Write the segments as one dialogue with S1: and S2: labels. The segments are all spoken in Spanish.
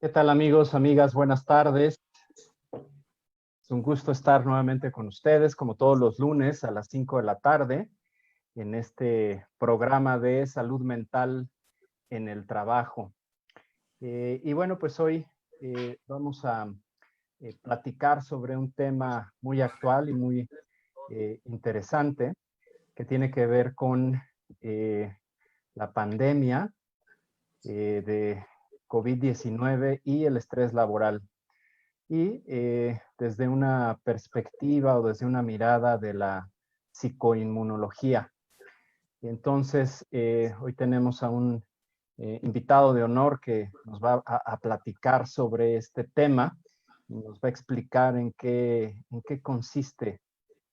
S1: ¿Qué tal amigos, amigas? Buenas tardes. Es un gusto estar nuevamente con ustedes, como todos los lunes a las 5 de la tarde, en este programa de salud mental en el trabajo. Y bueno, pues hoy vamos a platicar sobre un tema muy actual y muy interesante que tiene que ver con la pandemia de COVID-19 y el estrés laboral. Y desde una perspectiva o desde una mirada de la psicoinmunología. Entonces, hoy tenemos a un invitado de honor que nos va a platicar sobre este tema y nos va a explicar en qué consiste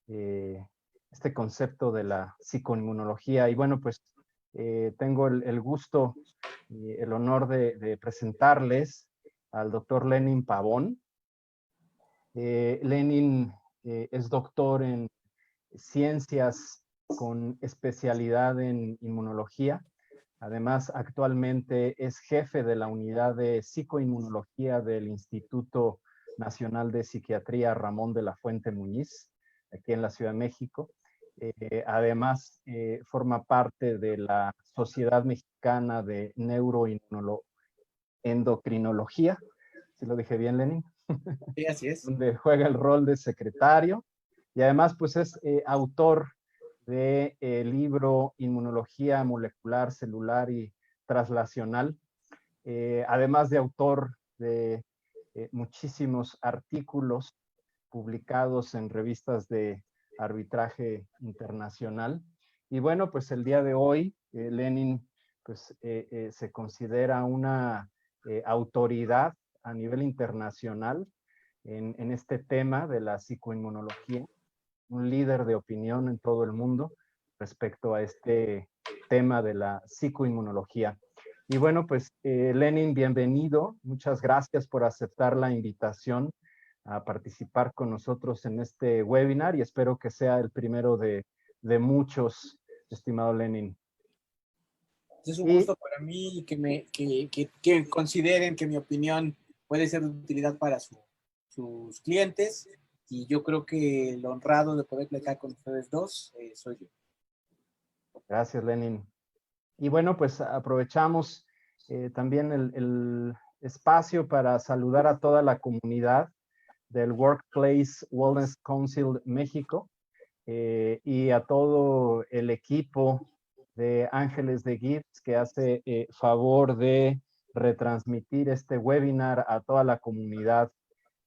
S1: este concepto de la psicoinmunología. Y bueno, pues tengo el gusto y el honor de presentarles al doctor Lenin Pavón. Lenin es doctor en ciencias con especialidad en inmunología. Además, actualmente es jefe de la unidad de psicoinmunología del Instituto Nacional de Psiquiatría Ramón de la Fuente Muñiz, aquí en la Ciudad de México. Además, forma parte de la Sociedad Mexicana de Neuroendocrinología. ¿Sí lo dije bien, Lenin?
S2: Sí, así es.
S1: Donde juega el rol de secretario y además pues es autor de libro Inmunología Molecular, Celular y Translacional, además de autor de muchísimos artículos publicados en revistas de arbitraje internacional. Y bueno, pues el día de hoy, Lenin pues, se considera una autoridad a nivel internacional en este tema de la psicoinmunología, un líder de opinión en todo el mundo respecto a este tema de la psicoinmunología. Y bueno, pues Lenin, bienvenido. Muchas gracias por aceptar la invitación a participar con nosotros en este webinar y espero que sea el primero de muchos, estimado Lenin.
S2: Es un gusto para mí que consideren que mi opinión puede ser de utilidad para sus clientes, y yo creo que el honrado de poder platicar con ustedes dos soy yo.
S1: Gracias, Lenin. Y bueno, pues aprovechamos también el espacio para saludar a toda la comunidad del Workplace Wellness Council México y a todo el equipo de Ángeles de Gifts que hace favor de retransmitir este webinar a toda la comunidad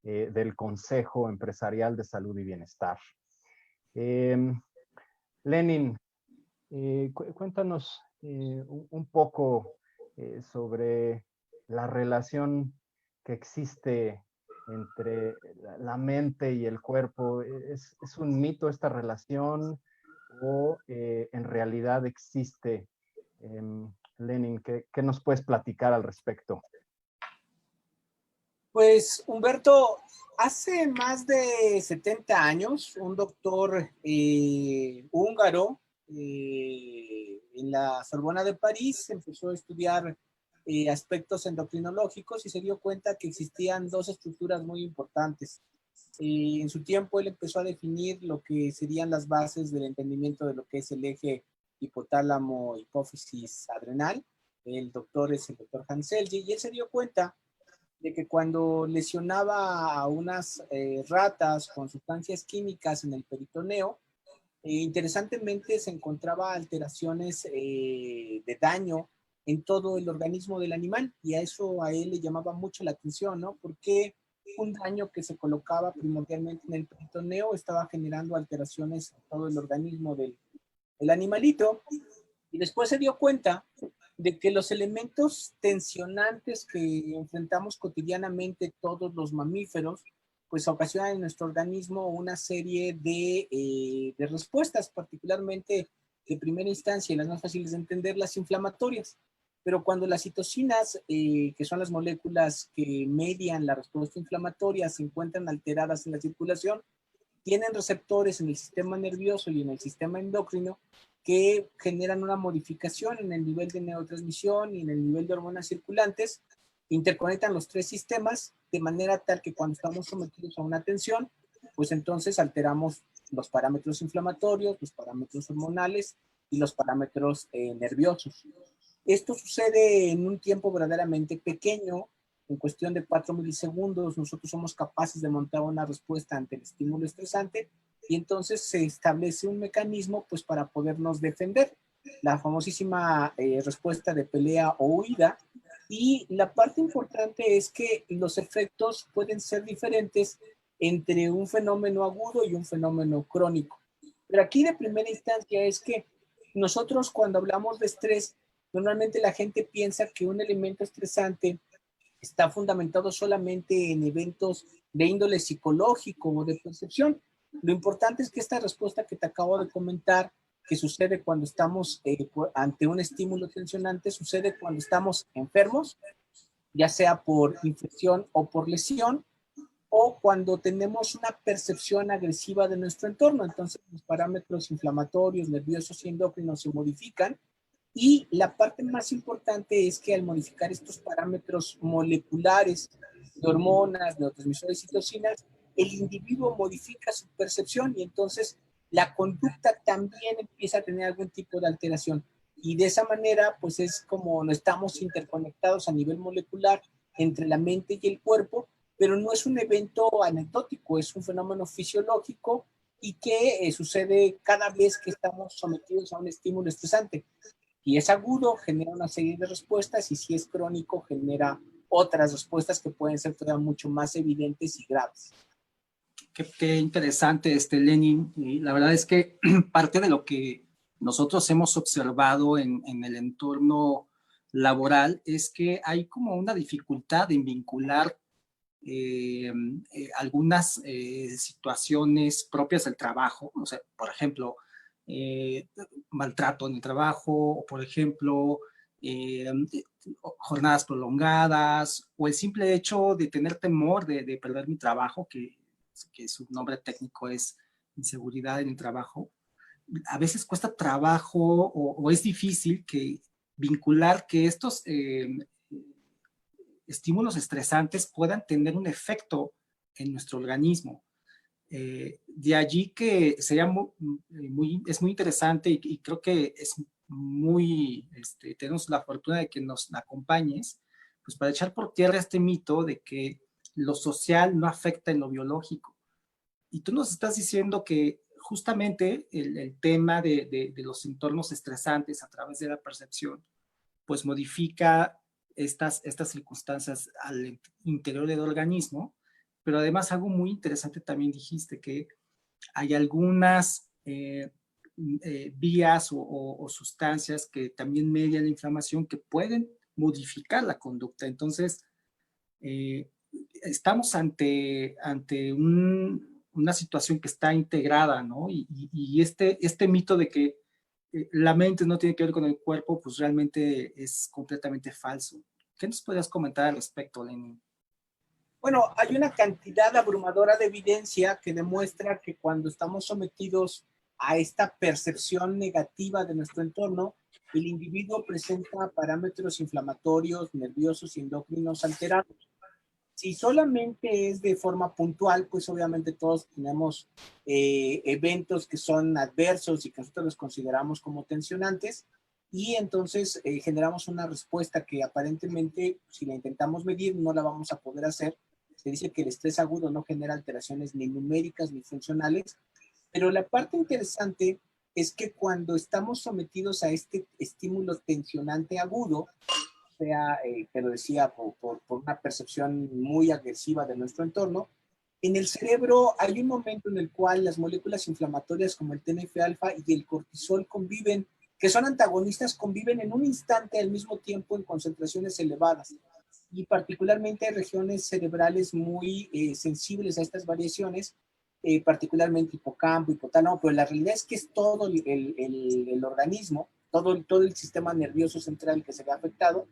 S1: del Consejo Empresarial de Salud y Bienestar. Lenin, cuéntanos un poco sobre la relación que existe entre la mente y el cuerpo. ¿Es un mito esta relación o en realidad existe? Lenin, ¿qué nos puedes platicar al respecto?
S2: Pues Humberto, hace más de 70 años, un doctor húngaro en la Sorbona de París empezó a estudiar aspectos endocrinológicos y se dio cuenta que existían dos estructuras muy importantes. En su tiempo él empezó a definir lo que serían las bases del entendimiento de lo que es el eje hipotálamo, hipófisis, adrenal. El doctor es el doctor Hans Selye, y él se dio cuenta de que cuando lesionaba a unas ratas con sustancias químicas en el peritoneo, interesantemente se encontraba alteraciones de daño en todo el organismo del animal, y a eso a él le llamaba mucho la atención, ¿no? Porque un daño que se colocaba primordialmente en el peritoneo estaba generando alteraciones en todo el organismo del animalito, y después se dio cuenta de que los elementos tensionantes que enfrentamos cotidianamente todos los mamíferos, pues ocasionan en nuestro organismo una serie de respuestas, particularmente de primera instancia y las más fáciles de entender, las inflamatorias. Pero cuando las citocinas, que son las moléculas que median la respuesta inflamatoria, se encuentran alteradas en la circulación, tienen receptores en el sistema nervioso y en el sistema endocrino que generan una modificación en el nivel de neurotransmisión y en el nivel de hormonas circulantes, interconectan los tres sistemas de manera tal que cuando estamos sometidos a una tensión, pues entonces alteramos los parámetros inflamatorios, los parámetros hormonales y los parámetros nerviosos. Esto sucede en un tiempo verdaderamente pequeño, en cuestión de 4 milisegundos. Nosotros somos capaces de montar una respuesta ante el estímulo estresante y entonces se establece un mecanismo pues para podernos defender, la famosísima respuesta de pelea o huida. Y la parte importante es que los efectos pueden ser diferentes entre un fenómeno agudo y un fenómeno crónico. Pero aquí de primera instancia es que nosotros cuando hablamos de estrés, normalmente la gente piensa que un elemento estresante está fundamentado solamente en eventos de índole psicológico o de percepción. Lo importante es que esta respuesta que te acabo de comentar, que sucede cuando estamos ante un estímulo tensionante, sucede cuando estamos enfermos, ya sea por infección o por lesión, o cuando tenemos una percepción agresiva de nuestro entorno. Entonces los parámetros inflamatorios, nerviosos y endocrinos se modifican. Y la parte más importante es que al modificar estos parámetros moleculares de hormonas, neurotransmisores y citocinas, el individuo modifica su percepción y entonces la conducta también empieza a tener algún tipo de alteración. Y de esa manera, pues es como no estamos interconectados a nivel molecular entre la mente y el cuerpo, pero no es un evento anecdótico, es un fenómeno fisiológico y que sucede cada vez que estamos sometidos a un estímulo estresante. Si es agudo, genera una serie de respuestas y si es crónico, genera otras respuestas que pueden ser todavía mucho más evidentes y graves.
S3: Qué interesante, Lenin. Y la verdad es que parte de lo que nosotros hemos observado en el entorno laboral es que hay como una dificultad en vincular algunas situaciones propias del trabajo, o sea, por ejemplo, maltrato en el trabajo, o por ejemplo, jornadas prolongadas, o el simple hecho de tener temor de perder mi trabajo, que su nombre técnico es inseguridad en el trabajo. A veces cuesta trabajo o es difícil vincular que estos estímulos estresantes puedan tener un efecto en nuestro organismo. De allí que sería es muy interesante y creo que es muy, tenemos la fortuna de que nos acompañes, pues para echar por tierra este mito de que lo social no afecta en lo biológico. Y tú nos estás diciendo que justamente el tema de los entornos estresantes a través de la percepción, pues modifica estas circunstancias al interior del organismo, pero además algo muy interesante también dijiste, que hay algunas vías o sustancias que también median la inflamación que pueden modificar la conducta. Entonces, estamos ante una situación que está integrada, ¿no? Y este mito de que la mente no tiene que ver con el cuerpo, pues realmente es completamente falso. ¿Qué nos podrías comentar al respecto, Lenin?
S2: Bueno, hay una cantidad abrumadora de evidencia que demuestra que cuando estamos sometidos a esta percepción negativa de nuestro entorno, el individuo presenta parámetros inflamatorios, nerviosos y endocrinos alterados. Si solamente es de forma puntual, pues obviamente todos tenemos eventos que son adversos y que nosotros los consideramos como tensionantes y entonces generamos una respuesta que aparentemente, si la intentamos medir, no la vamos a poder hacer. Se dice que el estrés agudo no genera alteraciones ni numéricas ni funcionales, pero la parte interesante es que cuando estamos sometidos a este estímulo tensionante agudo, sea, te lo decía, por una percepción muy agresiva de nuestro entorno, en el cerebro hay un momento en el cual las moléculas inflamatorias como el TNF-alfa y el cortisol conviven, que son antagonistas, conviven en un instante al mismo tiempo en concentraciones elevadas. Y particularmente hay regiones cerebrales muy sensibles a estas variaciones, particularmente hipocampo, hipotálamo, pero la realidad es que es todo el organismo, todo el sistema nervioso central que se ve afectado,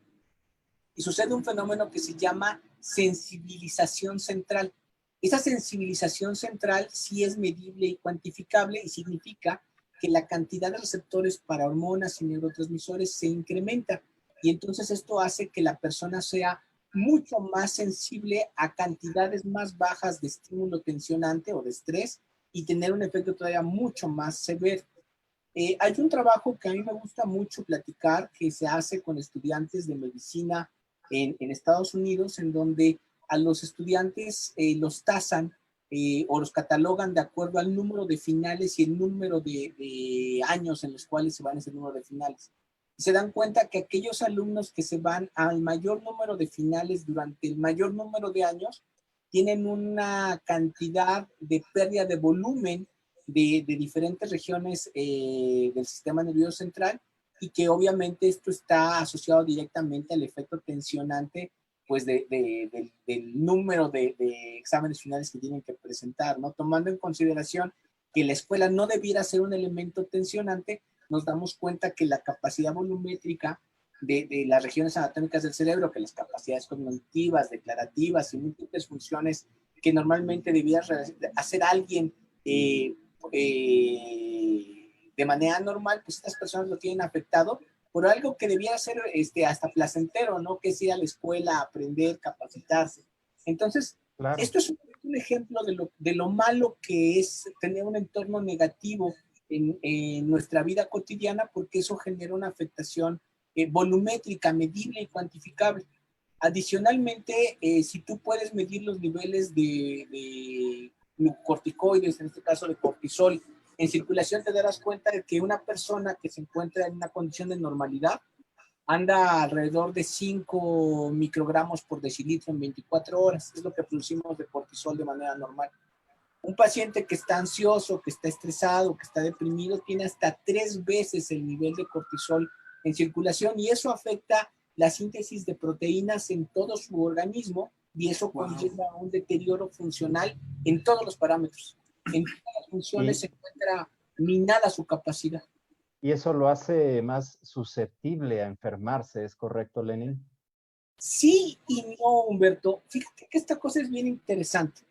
S2: y sucede un fenómeno que se llama sensibilización central. Esa sensibilización central sí es medible y cuantificable y significa que la cantidad de receptores para hormonas y neurotransmisores se incrementa y entonces esto hace que la persona sea mucho más sensible a cantidades más bajas de estímulo tensionante o de estrés y tener un efecto todavía mucho más severo. Hay un trabajo que a mí me gusta mucho platicar que se hace con estudiantes de medicina en Estados Unidos, en donde a los estudiantes los tasan o los catalogan de acuerdo al número de finales y el número de años en los cuales se van ese número de finales. Y se dan cuenta que aquellos alumnos que se van al mayor número de finales durante el mayor número de años tienen una cantidad de pérdida de volumen de diferentes regiones del sistema nervioso central, y que obviamente esto está asociado directamente al efecto tensionante pues del número de exámenes finales que tienen que presentar, ¿no? Tomando en consideración que la escuela no debiera ser un elemento tensionante, nos damos cuenta que la capacidad volumétrica de las regiones anatómicas del cerebro, que las capacidades cognitivas, declarativas y múltiples funciones que normalmente debiera hacer alguien de manera normal, pues estas personas lo tienen afectado por algo que debiera ser hasta placentero, ¿no? Que es ir a la escuela, aprender, capacitarse. Entonces, claro, esto es un ejemplo de lo malo que es tener un entorno negativo en nuestra vida cotidiana, porque eso genera una afectación volumétrica, medible y cuantificable. Adicionalmente, si tú puedes medir los niveles de glucocorticoides, en este caso de cortisol, en circulación, te darás cuenta de que una persona que se encuentra en una condición de normalidad anda alrededor de 5 microgramos por decilitro en 24 horas. Es lo que producimos de cortisol de manera normal. Un paciente que está ansioso, que está estresado, que está deprimido, tiene hasta 3 veces el nivel de cortisol en circulación, y eso afecta la síntesis de proteínas en todo su organismo, y eso conlleva a un deterioro funcional en todos los parámetros. En todas las funciones se encuentra minada su capacidad.
S1: Y eso lo hace más susceptible a enfermarse, ¿es correcto, Lenin?
S2: Sí y no, Humberto. Fíjate que esta cosa es bien interesante.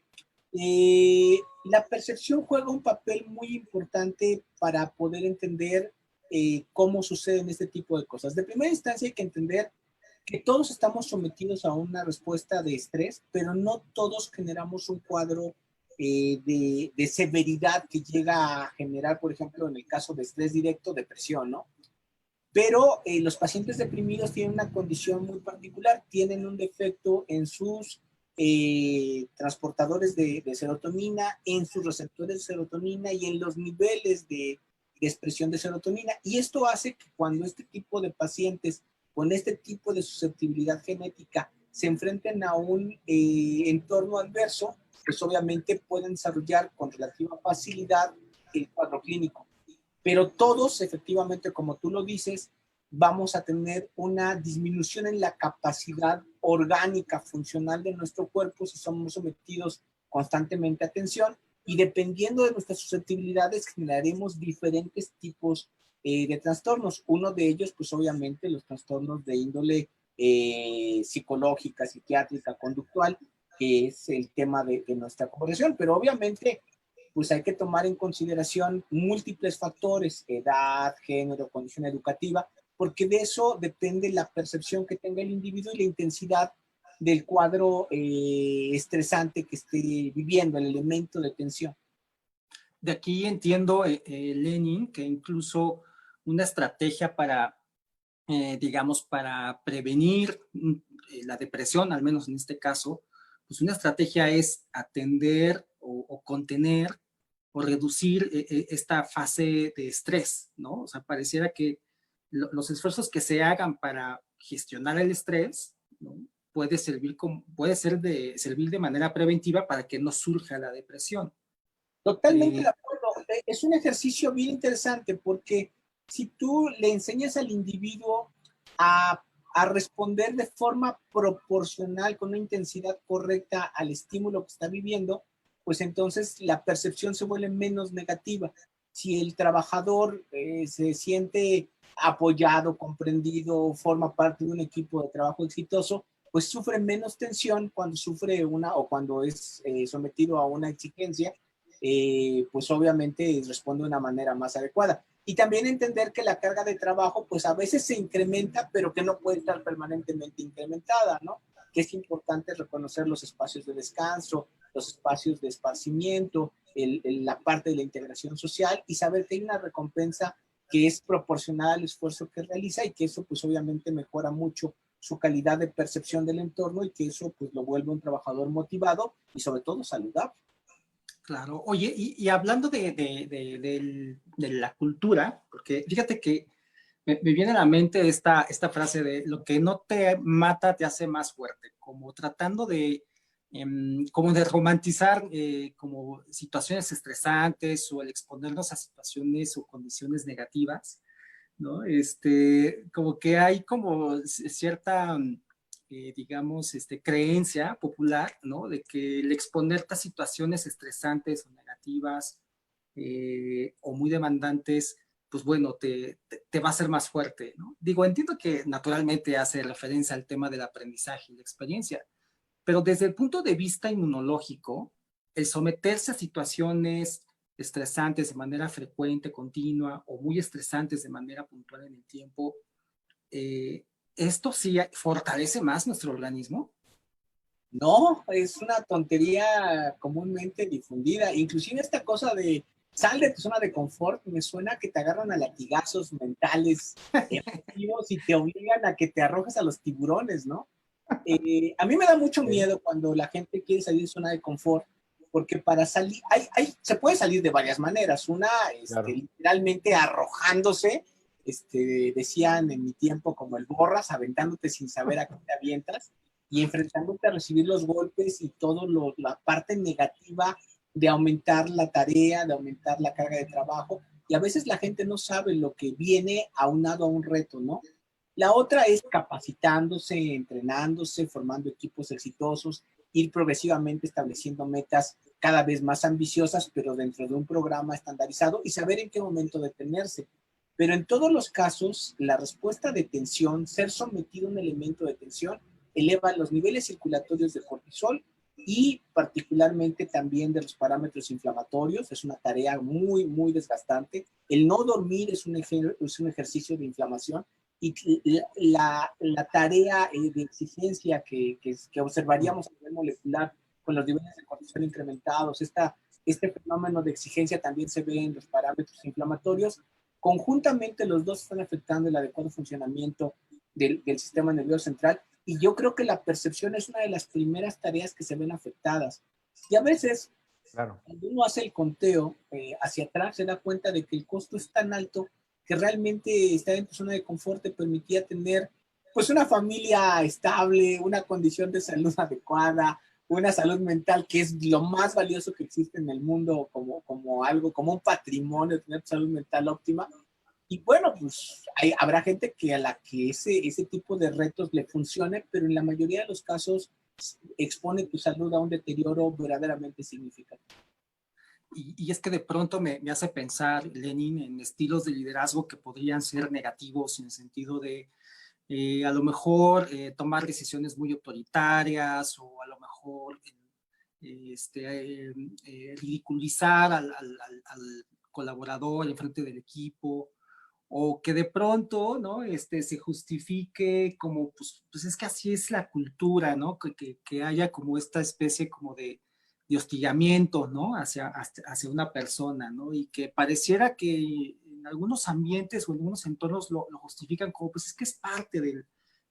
S2: La percepción juega un papel muy importante para poder entender cómo suceden este tipo de cosas. De primera instancia hay que entender que todos estamos sometidos a una respuesta de estrés, pero no todos generamos un cuadro de severidad que llega a generar, por ejemplo, en el caso de estrés directo, depresión, ¿no? Pero los pacientes deprimidos tienen una condición muy particular, tienen un defecto en sus transportadores de serotonina, en sus receptores de serotonina y en los niveles de expresión de serotonina. Y esto hace que cuando este tipo de pacientes con este tipo de susceptibilidad genética se enfrenten a un entorno adverso, pues obviamente pueden desarrollar con relativa facilidad el cuadro clínico. Pero todos, efectivamente, como tú lo dices, vamos a tener una disminución en la capacidad orgánica funcional de nuestro cuerpo si somos sometidos constantemente a tensión, y dependiendo de nuestras susceptibilidades generaremos diferentes tipos de trastornos. Uno de ellos, pues obviamente los trastornos de índole psicológica, psiquiátrica, conductual, que es el tema de nuestra conversación, pero obviamente pues hay que tomar en consideración múltiples factores: edad, género, condición educativa, porque de eso depende la percepción que tenga el individuo y la intensidad del cuadro estresante que esté viviendo, el elemento de tensión.
S3: De aquí entiendo, Lenin, que incluso una estrategia para, digamos, para prevenir la depresión, al menos en este caso, pues una estrategia es atender o contener o reducir esta fase de estrés, ¿no? O sea, pareciera que los esfuerzos que se hagan para gestionar el estrés, ¿no? Puede servir de manera preventiva para que no surja la depresión.
S2: Totalmente de acuerdo. Es un ejercicio bien interesante, porque si tú le enseñas al individuo a responder de forma proporcional, con una intensidad correcta al estímulo que está viviendo, pues entonces la percepción se vuelve menos negativa. Si el trabajador se siente apoyado, comprendido, forma parte de un equipo de trabajo exitoso, pues sufre menos tensión cuando sufre o cuando es sometido a una exigencia, pues obviamente responde de una manera más adecuada. Y también entender que la carga de trabajo pues a veces se incrementa, pero que no puede estar permanentemente incrementada, ¿no? que es importante reconocer los espacios de descanso, los espacios de esparcimiento, la parte de la integración social y saber que hay una recompensa que es proporcional al esfuerzo que realiza y que eso pues obviamente mejora mucho su calidad de percepción del entorno y que eso pues lo vuelve un trabajador motivado y sobre todo saludable.
S3: Claro. Oye, y hablando de la cultura, porque fíjate que me viene a la mente esta frase de lo que no te mata te hace más fuerte, como tratando de, como de romantizar como situaciones estresantes o el exponernos a situaciones o condiciones negativas, ¿no? Como que hay como cierta, digamos, creencia popular, ¿no? De que el exponerte a situaciones estresantes o negativas o muy demandantes, pues bueno, te va a hacer más fuerte, ¿no? Digo, entiendo que naturalmente hace referencia al tema del aprendizaje y la experiencia, pero desde el punto de vista inmunológico, el someterse a situaciones estresantes de manera frecuente, continua, o muy estresantes de manera puntual en el tiempo, ¿esto sí fortalece más nuestro organismo?
S2: No, es una tontería comúnmente difundida. Inclusive esta cosa de sal de tu zona de confort, me suena que te agarran a latigazos mentales efectivos y te obligan a que te arrojes a los tiburones, ¿no? A mí me da mucho miedo cuando la gente quiere salir de zona de confort, porque para salir, se puede salir de varias maneras. Una,
S1: Claro.
S2: literalmente arrojándose, decían en mi tiempo como el borras, aventándote sin saber a qué te avientas y enfrentándote a recibir los golpes y todo la parte negativa de aumentar la tarea, de aumentar la carga de trabajo. Y a veces la gente no sabe lo que viene aunado a un reto, ¿no? La otra es capacitándose, entrenándose, formando equipos exitosos, ir progresivamente estableciendo metas cada vez más ambiciosas, pero dentro de un programa estandarizado y saber en qué momento detenerse. Pero en todos los casos, la respuesta de tensión, ser sometido a un elemento de tensión, eleva los niveles circulatorios de cortisol y particularmente también de los parámetros inflamatorios. Es una tarea muy, muy desgastante. El no dormir es un ejercicio de inflamación y la tarea de exigencia que observaríamos a nivel molecular con los niveles de cortisol incrementados, este fenómeno de exigencia también se ve en los parámetros inflamatorios. Conjuntamente los dos están afectando el adecuado funcionamiento del sistema nervioso central y yo creo que la percepción es una de las primeras tareas que se ven afectadas. Y a veces,
S1: Claro.
S2: cuando uno hace el conteo hacia atrás, se da cuenta de que el costo es tan alto que realmente estar en tu zona de confort te permitía tener pues una familia estable, una condición de salud adecuada, una salud mental que es lo más valioso que existe en el mundo como algo, como un patrimonio, tener salud mental óptima. Y bueno, pues habrá gente a la que ese tipo de retos le funcione, pero en la mayoría de los casos expone tu salud a un deterioro verdaderamente significativo.
S3: Y es que de pronto me hace pensar, Lenin, en estilos de liderazgo que podrían ser negativos en el sentido de a lo mejor tomar decisiones muy autoritarias o a lo mejor ridiculizar al colaborador en frente del equipo, o que de pronto, ¿no? Se justifique como, pues es que así es la cultura, ¿no? Que haya como esta especie como de hostigamiento, ¿no? Hacia una persona, ¿no? Y que pareciera que en algunos ambientes o en algunos entornos lo justifican como, pues es que es parte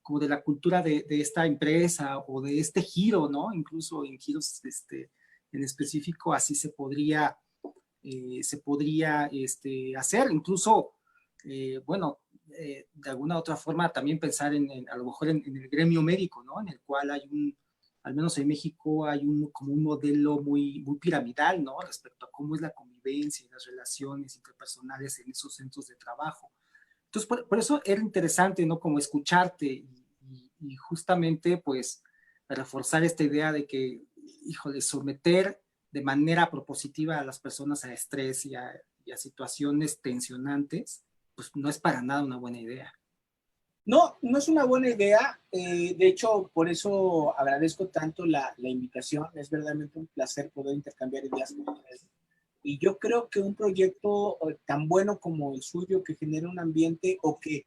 S3: como de la cultura de esta empresa o de este giro, ¿no? Incluso en giros en específico así se podría hacer, incluso, bueno, de alguna otra forma también pensar a lo mejor en el gremio médico, ¿no? En el cual hay al menos en México hay como un modelo muy, muy piramidal, ¿no? Respecto a cómo es la convivencia y las relaciones interpersonales en esos centros de trabajo. Entonces, por eso era interesante, ¿no? Como escucharte y justamente, pues, reforzar esta idea de que, híjole, someter de manera propositiva a las personas a estrés y a situaciones tensionantes, pues no es para nada una buena idea.
S2: No, no es una buena idea. De hecho, por eso agradezco tanto la invitación. Es verdaderamente un placer poder intercambiar ideas con ustedes. Y yo creo que un proyecto tan bueno como el suyo, que genera un ambiente o que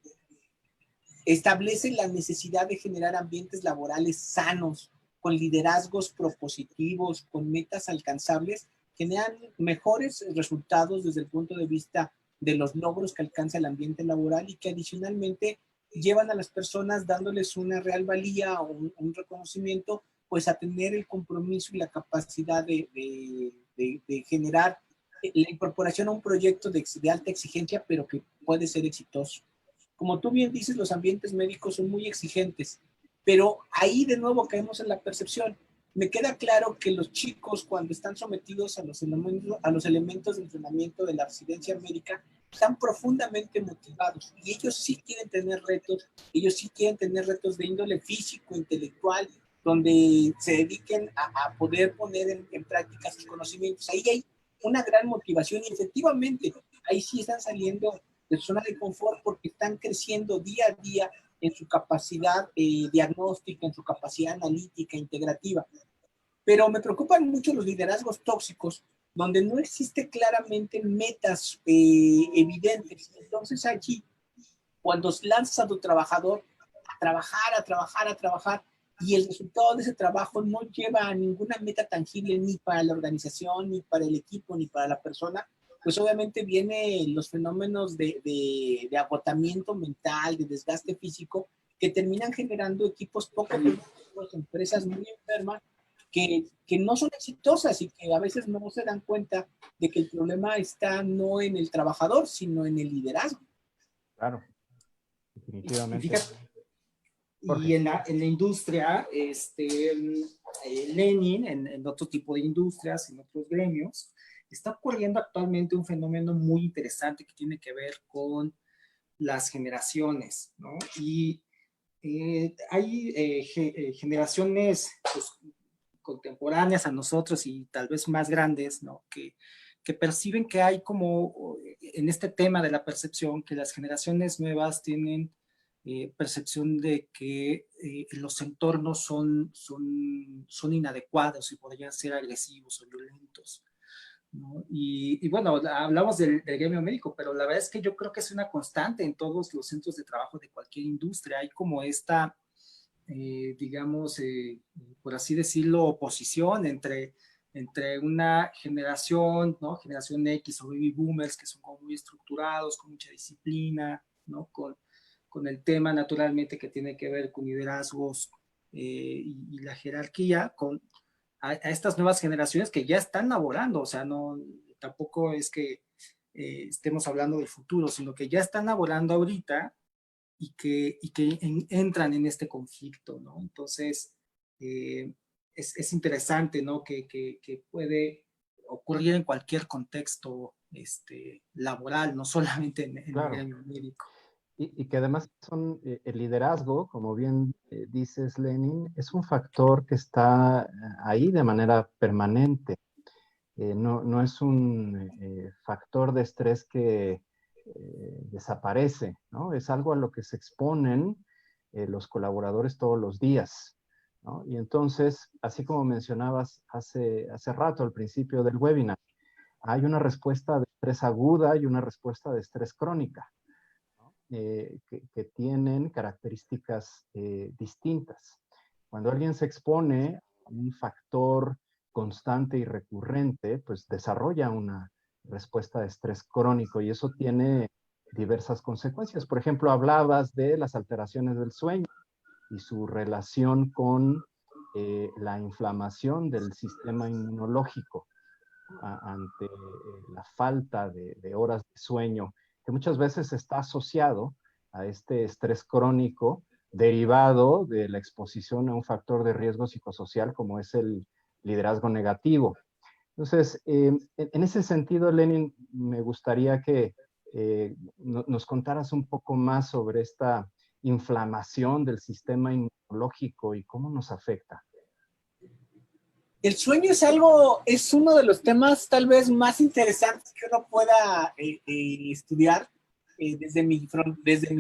S2: establece la necesidad de generar ambientes laborales sanos, con liderazgos propositivos, con metas alcanzables, generan mejores resultados desde el punto de vista de los logros que alcanza el ambiente laboral y que adicionalmente llevan a las personas dándoles una real valía o un reconocimiento, pues a tener el compromiso y la capacidad de generar la incorporación a un proyecto de alta exigencia, pero que puede ser exitoso. Como tú bien dices, los ambientes médicos son muy exigentes, pero ahí de nuevo caemos en la percepción. Me queda claro que los chicos, cuando están sometidos a los elementos de entrenamiento de la residencia médica, están profundamente motivados y ellos sí quieren tener retos, de índole físico, intelectual, donde se dediquen a poder poner en práctica sus conocimientos. Ahí hay una gran motivación y efectivamente ahí sí están saliendo de su zona de confort porque están creciendo día a día en su capacidad diagnóstica, en su capacidad analítica, integrativa. Pero me preocupan mucho los liderazgos tóxicos, donde no existe claramente metas evidentes. Entonces allí, cuando lanzas a tu trabajador a trabajar, y el resultado de ese trabajo no lleva a ninguna meta tangible ni para la organización, ni para el equipo, ni para la persona, pues obviamente vienen los fenómenos de agotamiento mental, de desgaste físico, que terminan generando equipos poco productivos, empresas muy enfermas, que no son exitosas y que a veces no se dan cuenta de que el problema está no en el trabajador, sino en el liderazgo.
S1: Claro, definitivamente.
S3: Y en la industria, Lenin, en otro tipo de industrias, en otros gremios, está ocurriendo actualmente un fenómeno muy interesante que tiene que ver con las generaciones, ¿no? Y hay generaciones pues, contemporáneas a nosotros y tal vez más grandes, ¿no? Que perciben que hay como, en este tema de la percepción, que las generaciones nuevas tienen percepción de que los entornos son inadecuados y podrían ser agresivos o violentos, ¿no? Y bueno, hablamos del gremio médico, pero la verdad es que yo creo que es una constante en todos los centros de trabajo de cualquier industria. Hay como esta, digamos, por así decirlo, oposición entre una generación, ¿no? Generación X o baby boomers, que son como muy estructurados, con mucha disciplina, ¿no? Con el tema naturalmente que tiene que ver con liderazgos y la jerarquía, a estas nuevas generaciones que ya están laborando, o sea, no, tampoco es que estemos hablando del futuro, sino que ya están laborando ahorita y que entran en este conflicto, ¿no? Entonces, es interesante, ¿no? Que puede ocurrir en cualquier contexto laboral, no solamente en el gremio médico.
S1: Y que además el liderazgo, como bien dices, Lenin, es un factor que está ahí de manera permanente. No es un factor de estrés que desaparece, ¿no? Es algo a lo que se exponen los colaboradores todos los días, ¿no? Y entonces, así como mencionabas hace rato al principio del webinar, hay una respuesta de estrés aguda y una respuesta de estrés crónica. Que tienen características distintas. Cuando alguien se expone a un factor constante y recurrente, pues desarrolla una respuesta de estrés crónico y eso tiene diversas consecuencias. Por ejemplo, hablabas de las alteraciones del sueño y su relación con la inflamación del sistema inmunológico ante la falta de horas de sueño, que muchas veces está asociado a este estrés crónico derivado de la exposición a un factor de riesgo psicosocial como es el liderazgo negativo. Entonces, en ese sentido, Lenin, me gustaría que nos contaras un poco más sobre esta inflamación del sistema inmunológico y cómo nos afecta.
S2: El sueño es uno de los temas tal vez más interesantes que uno pueda estudiar desde mi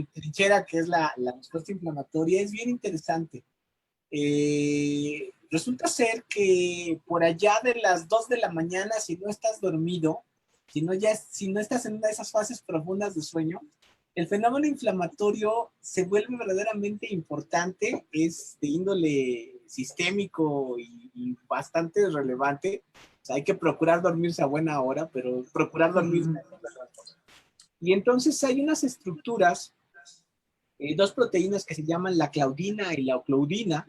S2: trinchera, que es la respuesta inflamatoria. Es bien interesante. Resulta ser que por allá de las 2 de la mañana, si no estás dormido, si no estás en una de esas fases profundas de sueño, El fenómeno inflamatorio se vuelve verdaderamente importante, es de índole sistémico y bastante relevante. O sea, hay que procurar dormirse a buena hora, pero procurar dormirse es otra cosa. Y entonces hay unas estructuras, dos proteínas que se llaman la claudina y la ocloudina,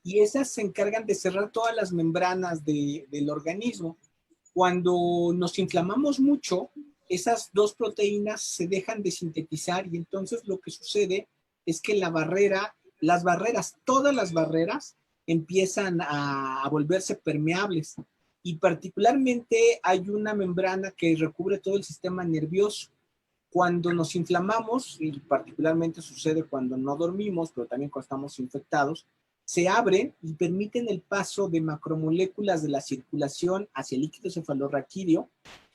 S2: y esas se encargan de cerrar todas las membranas del organismo. Cuando nos inflamamos mucho, esas dos proteínas se dejan de sintetizar y entonces lo que sucede es que las barreras, todas las barreras empiezan a volverse permeables y particularmente hay una membrana que recubre todo el sistema nervioso. Cuando nos inflamamos, y particularmente sucede cuando no dormimos, pero también cuando estamos infectados, se abren y permiten el paso de macromoléculas de la circulación hacia el líquido cefalorraquídeo.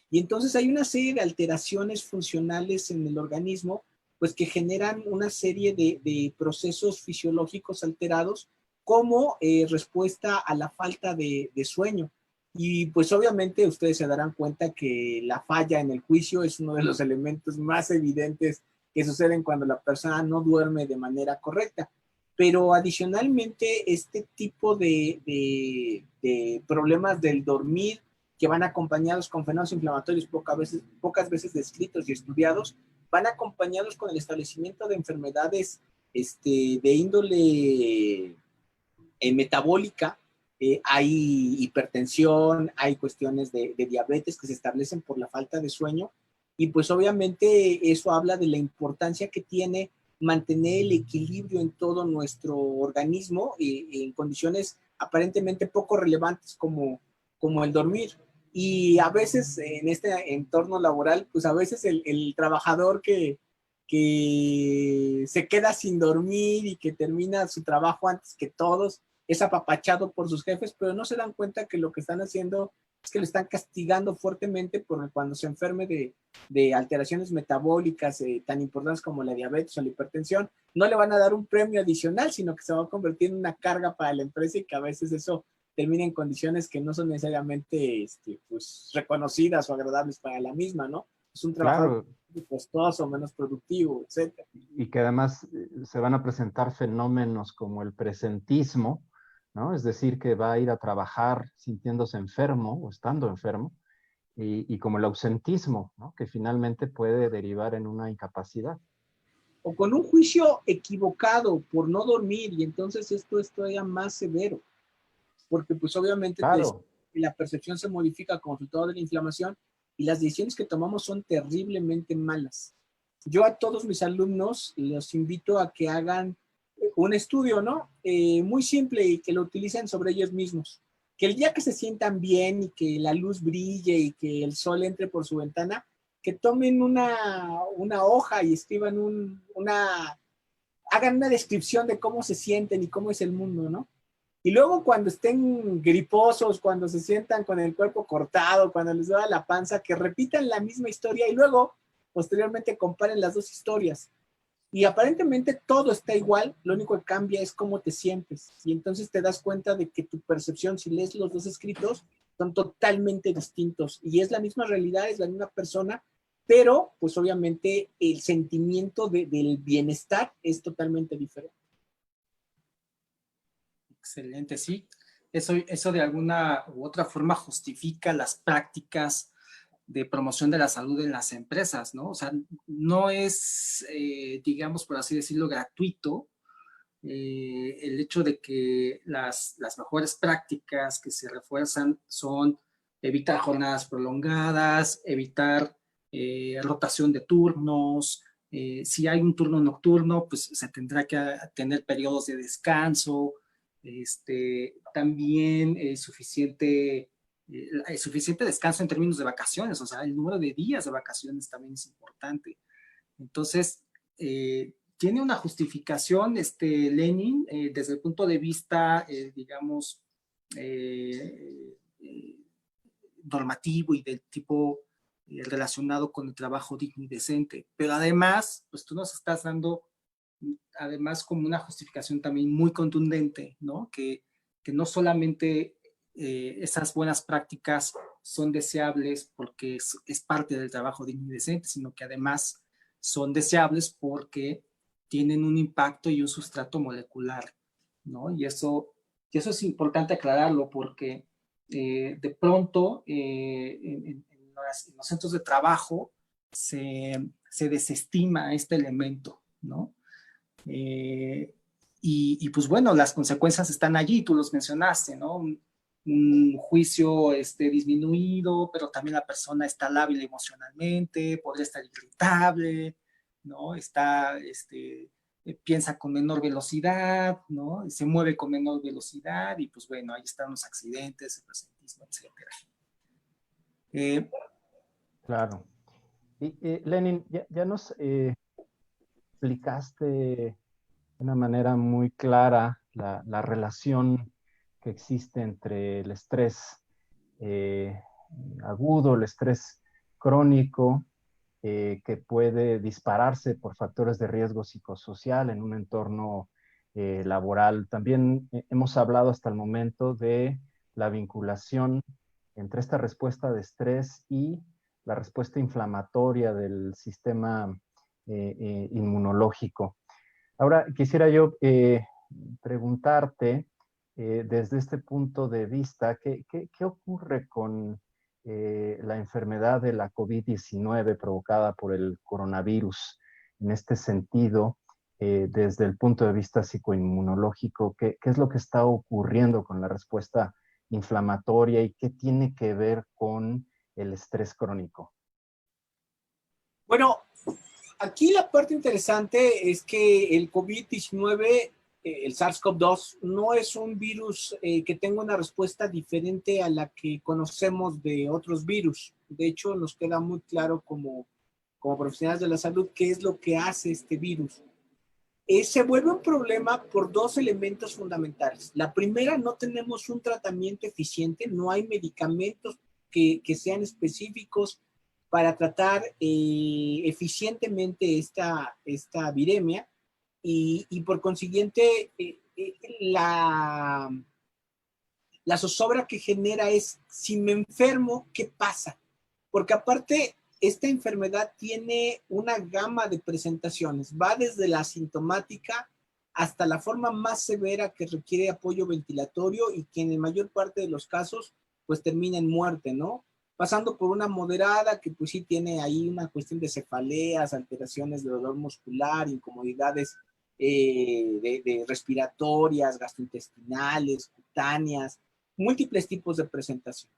S2: Y entonces hay una serie de alteraciones funcionales en el organismo, pues que generan una serie de procesos fisiológicos alterados como respuesta a la falta de sueño. Y pues obviamente ustedes se darán cuenta que la falla en el juicio es uno de los elementos más evidentes que suceden cuando la persona no duerme de manera correcta. Pero adicionalmente este tipo de problemas del dormir que van acompañados con fenómenos inflamatorios pocas veces descritos y estudiados, van acompañados con el establecimiento de enfermedades de índole metabólica. Hay hipertensión, hay cuestiones de diabetes que se establecen por la falta de sueño y pues obviamente eso habla de la importancia que tiene mantener el equilibrio en todo nuestro organismo en condiciones aparentemente poco relevantes como el dormir. Y a veces en este entorno laboral, pues a veces el trabajador que se queda sin dormir y que termina su trabajo antes que todos, es apapachado por sus jefes, pero no se dan cuenta que lo que están haciendo es que lo están castigando fuertemente por cuando se enferme de alteraciones metabólicas tan importantes como la diabetes o la hipertensión, no le van a dar un premio adicional, sino que se va a convertir en una carga para la empresa y que a veces eso termina en condiciones que no son necesariamente pues, reconocidas o agradables para la misma, ¿no? Es un trabajo costoso, menos productivo, etcétera.
S1: Y que además se van a presentar fenómenos como el presentismo, ¿no? Es decir, que va a ir a trabajar sintiéndose enfermo o estando enfermo, y como el ausentismo, ¿no? Que finalmente puede derivar en una incapacidad.
S2: O con un juicio equivocado por no dormir, y entonces esto es todavía más severo, porque pues obviamente
S1: claro.
S2: la percepción se modifica como resultado de la inflamación y las decisiones que tomamos son terriblemente malas. Yo a todos mis alumnos los invito a que hagan un estudio, ¿no? Muy simple y que lo utilicen sobre ellos mismos. Que el día que se sientan bien y que la luz brille y que el sol entre por su ventana, que tomen una hoja y escriban hagan una descripción de cómo se sienten y cómo es el mundo, ¿no? Y luego cuando estén griposos, cuando se sientan con el cuerpo cortado, cuando les duele la panza, que repitan la misma historia y luego posteriormente comparen las dos historias. Y aparentemente todo está igual, lo único que cambia es cómo te sientes. Y entonces te das cuenta de que tu percepción, si lees los dos escritos, son totalmente distintos. Y es la misma realidad, es la misma persona, pero pues obviamente el sentimiento del bienestar es totalmente diferente.
S3: Excelente, sí. Eso de alguna u otra forma justifica las prácticas de promoción de la salud en las empresas, ¿no? O sea, no es, digamos, por así decirlo, gratuito el hecho de que las mejores prácticas que se refuerzan son evitar jornadas prolongadas, evitar rotación de turnos. Si hay un turno nocturno, pues se tendrá que tener periodos de descanso, también suficiente descanso en términos de vacaciones, o sea, el número de días de vacaciones también es importante. Entonces, tiene una justificación, Lenin, desde el punto de vista, digamos, normativo y del tipo relacionado con el trabajo digno y decente. Pero además, pues tú nos estás dando además como una justificación también muy contundente, ¿no? Que no solamente esas buenas prácticas son deseables porque es parte del trabajo digno y decente, sino que además son deseables porque tienen un impacto y un sustrato molecular, ¿no? Y eso es importante aclararlo porque de pronto en los centros de trabajo se desestima este elemento, ¿no? Y pues bueno, las consecuencias están allí, tú los mencionaste, ¿no? Un juicio disminuido, pero también la persona está lábil emocionalmente, podría estar irritable, ¿no? Piensa con menor velocidad, ¿no? Se mueve con menor velocidad y pues bueno, ahí están los accidentes, el presentismo, etcétera.
S1: Claro. Y Lenin, ya nos explicaste de una manera muy clara la relación que existe entre el estrés eh, agudo, el estrés crónico, que puede dispararse por factores de riesgo psicosocial en un entorno laboral. También hemos hablado hasta el momento de la vinculación entre esta respuesta de estrés y la respuesta inflamatoria del sistema inmunológico. Ahora, quisiera yo preguntarte desde este punto de vista, ¿qué ocurre con la enfermedad de la COVID-19 provocada por el coronavirus? En este sentido, desde el punto de vista psicoinmunológico, ¿qué es lo que está ocurriendo con la respuesta inflamatoria y qué tiene que ver con el estrés crónico?
S2: Bueno, aquí la parte interesante es que el COVID-19, el SARS-CoV-2, no es un virus que tenga una respuesta diferente a la que conocemos de otros virus. De hecho, nos queda muy claro como profesionales de la salud qué es lo que hace este virus. Se vuelve un problema por dos elementos fundamentales. La primera, no tenemos un tratamiento eficiente, no hay medicamentos que sean específicos para tratar eficientemente esta viremia y por consiguiente la zozobra que genera es, si me enfermo, ¿qué pasa? Porque aparte, esta enfermedad tiene una gama de presentaciones, va desde la asintomática hasta la forma más severa que requiere apoyo ventilatorio y que en la mayor parte de los casos pues termina en muerte, ¿no? Pasando por una moderada que pues sí tiene ahí una cuestión de cefaleas, alteraciones de dolor muscular, incomodidades de respiratorias, gastrointestinales, cutáneas, múltiples tipos de presentación.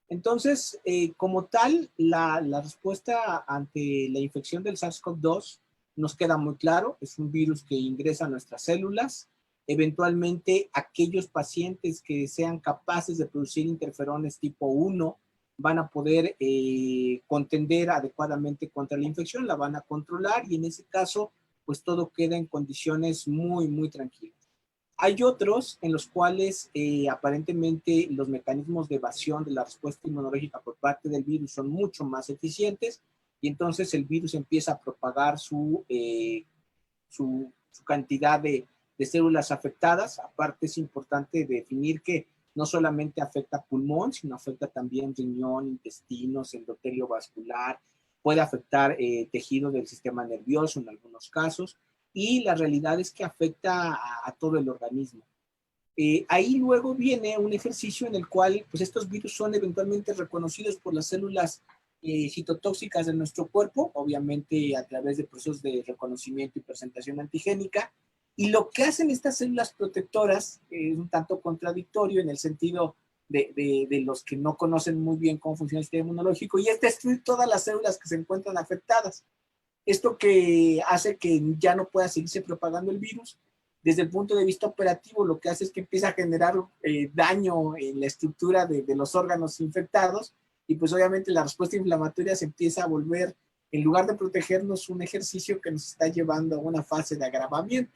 S2: Entonces, como tal, la respuesta ante la infección del SARS-CoV-2 nos queda muy claro, es un virus que ingresa a nuestras células. Eventualmente, aquellos pacientes que sean capaces de producir interferones tipo 1 van a poder contender adecuadamente contra la infección, la van a controlar y en ese caso, pues todo queda en condiciones muy, muy tranquilas. Hay otros en los cuales aparentemente los mecanismos de evasión de la respuesta inmunológica por parte del virus son mucho más eficientes y entonces el virus empieza a propagar su cantidad de células afectadas. Aparte es importante definir que no solamente afecta pulmón, sino afecta también riñón, intestinos, endotelio vascular, puede afectar tejido del sistema nervioso en algunos casos y la realidad es que afecta a todo el organismo. Ahí luego viene un ejercicio en el cual pues estos virus son eventualmente reconocidos por las células citotóxicas de nuestro cuerpo, obviamente a través de procesos de reconocimiento y presentación antigénica, y lo que hacen estas células protectoras es un tanto contradictorio en el sentido de los que no conocen muy bien cómo funciona el sistema inmunológico, y es destruir todas las células que se encuentran afectadas. Esto que hace que ya no pueda seguirse propagando el virus. Desde el punto de vista operativo, lo que hace es que empieza a generar daño en la estructura de los órganos infectados y pues obviamente la respuesta inflamatoria se empieza a volver, en lugar de protegernos, un ejercicio que nos está llevando a una fase de agravamiento.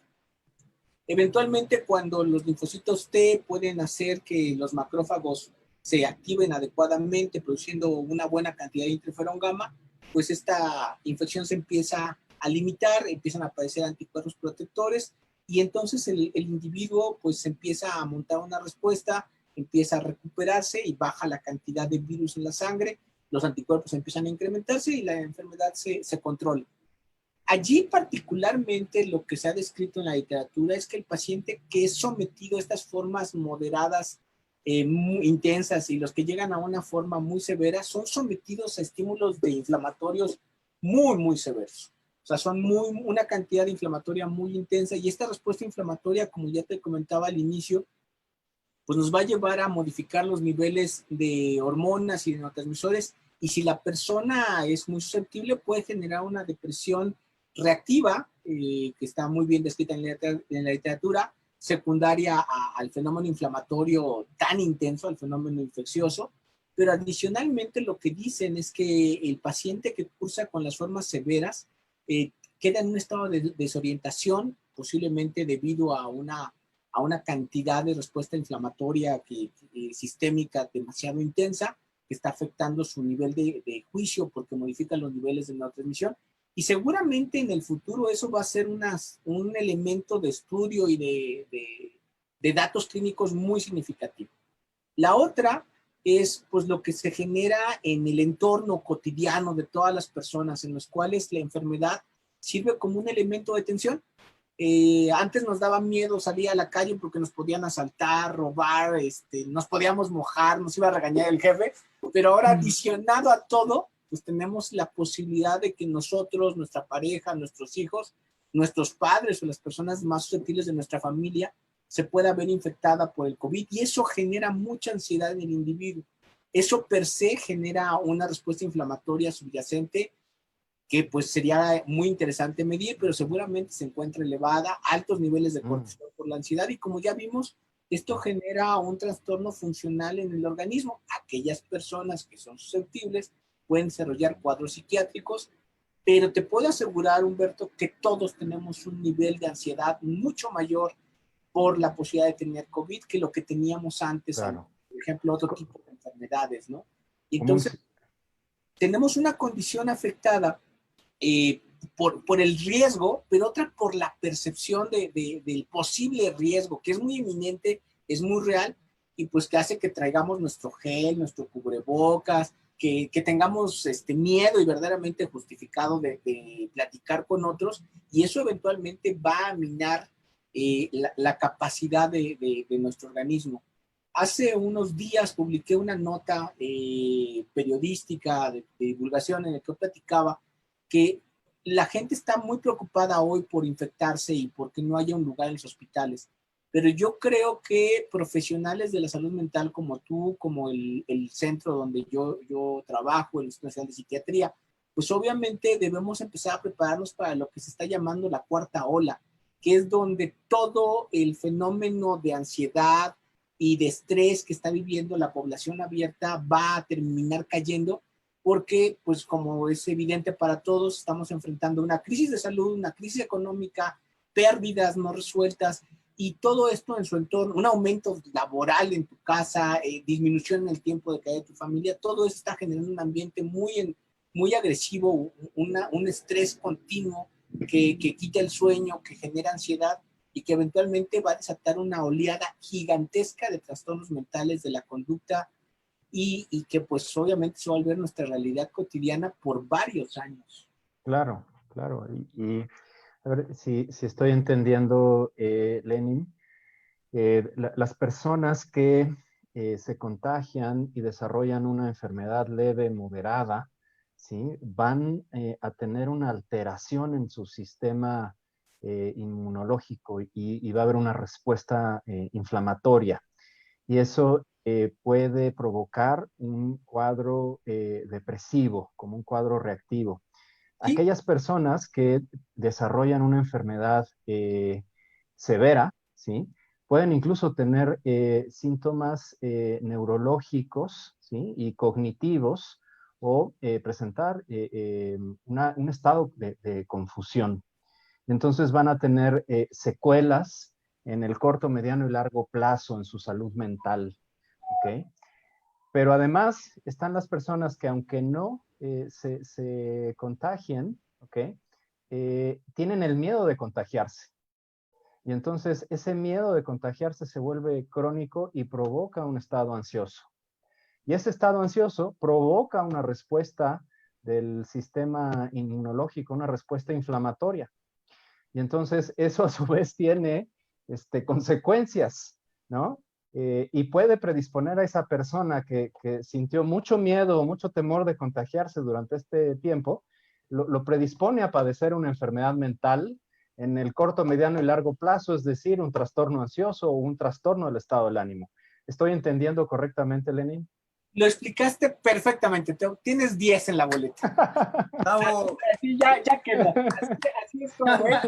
S2: Eventualmente, cuando los linfocitos T pueden hacer que los macrófagos se activen adecuadamente, produciendo una buena cantidad de interferón gamma, pues esta infección se empieza a limitar, empiezan a aparecer anticuerpos protectores y entonces el individuo pues empieza a montar una respuesta, empieza a recuperarse y baja la cantidad de virus en la sangre, los anticuerpos empiezan a incrementarse y la enfermedad se controla. Allí particularmente lo que se ha descrito en la literatura es que el paciente que es sometido a estas formas moderadas, muy intensas, y los que llegan a una forma muy severa son sometidos a estímulos de inflamatorios muy, muy severos. O sea, son una cantidad de inflamatoria muy intensa, y esta respuesta inflamatoria, como ya te comentaba al inicio, pues nos va a llevar a modificar los niveles de hormonas y de neurotransmisores, y si la persona es muy susceptible puede generar una depresión reactiva, que está muy bien descrita en la literatura, secundaria al fenómeno inflamatorio tan intenso, al fenómeno infeccioso. Pero adicionalmente lo que dicen es que el paciente que cursa con las formas severas queda en un estado de desorientación, posiblemente debido a una cantidad de respuesta inflamatoria sistémica demasiado intensa, que está afectando su nivel de juicio porque modifica los niveles de neurotransmisión. Y seguramente en el futuro eso va a ser un elemento de estudio y de datos clínicos muy significativo. La otra es pues lo que se genera en el entorno cotidiano de todas las personas, en los cuales la enfermedad sirve como un elemento de tensión. Antes nos daba miedo salir a la calle porque nos podían asaltar, robar, nos podíamos mojar, nos iba a regañar el jefe, pero ahora adicionado a todo, pues tenemos la posibilidad de que nosotros, nuestra pareja, nuestros hijos, nuestros padres o las personas más susceptibles de nuestra familia se pueda ver infectada por el COVID, y eso genera mucha ansiedad en el individuo. Eso per se genera una respuesta inflamatoria subyacente que pues sería muy interesante medir, pero seguramente se encuentra elevada, altos niveles de cortisol por la ansiedad, y como ya vimos, esto genera un trastorno funcional en el organismo. Aquellas personas que son susceptibles pueden desarrollar cuadros psiquiátricos, pero te puedo asegurar, Humberto, que todos tenemos un nivel de ansiedad mucho mayor por la posibilidad de tener COVID que lo que teníamos antes,
S1: Claro.
S2: por ejemplo, otro tipo de enfermedades, ¿no? Y
S1: Como un-
S2: entonces, tenemos una condición afectada por el riesgo, pero otra por la percepción del posible riesgo, que es muy inminente, es muy real, y pues que hace que traigamos nuestro gel, nuestro cubrebocas, que tengamos miedo y verdaderamente justificado de platicar con otros, y eso eventualmente va a minar la capacidad de nuestro organismo. Hace unos días publiqué una nota periodística de divulgación en la que yo platicaba que la gente está muy preocupada hoy por infectarse y porque no haya un lugar en los hospitales. Pero yo creo que profesionales de la salud mental como tú, como el centro donde yo trabajo, el Instituto Nacional de Psiquiatría, pues obviamente debemos empezar a prepararnos para lo que se está llamando la cuarta ola, que es donde todo el fenómeno de ansiedad y de estrés que está viviendo la población abierta va a terminar cayendo, porque, pues como es evidente para todos, estamos enfrentando una crisis de salud, una crisis económica, pérdidas no resueltas, y todo esto en su entorno, un aumento laboral en tu casa, disminución en el tiempo de caer de tu familia, todo eso está generando un ambiente muy agresivo, un estrés continuo que quita el sueño, que genera ansiedad, y que eventualmente va a desatar una oleada gigantesca de trastornos mentales de la conducta, y que pues obviamente se va a volver nuestra realidad cotidiana por varios años.
S1: Claro, claro. A ver si estoy entendiendo, Lenin, las personas que se contagian y desarrollan una enfermedad leve, moderada, ¿sí? Van a tener una alteración en su sistema inmunológico, y va a haber una respuesta inflamatoria. Y eso puede provocar un cuadro depresivo, como un cuadro reactivo.
S2: Sí,
S1: Aquellas personas que desarrollan una enfermedad severa, ¿sí? Pueden incluso tener síntomas neurológicos, ¿sí? Y cognitivos, o presentar un estado de confusión. Entonces van a tener secuelas en el corto, mediano y largo plazo en su salud mental, ¿ok? Pero además están las personas que, aunque no se contagien, ¿ok? Tienen el miedo de contagiarse. Y entonces ese miedo de contagiarse se vuelve crónico y provoca un estado ansioso. Y ese estado ansioso provoca una respuesta del sistema inmunológico, una respuesta inflamatoria. Y entonces eso a su vez tiene consecuencias, ¿no? Y puede predisponer a esa persona que sintió mucho miedo o mucho temor de contagiarse durante este tiempo, lo predispone a padecer una enfermedad mental en el corto, mediano y largo plazo, es decir, un trastorno ansioso o un trastorno del estado del ánimo. ¿Estoy entendiendo correctamente, Lenin?
S2: Lo explicaste perfectamente. Tienes 10 en la boleta.
S3: Bravo.
S2: Así ya quedó. Así es como es.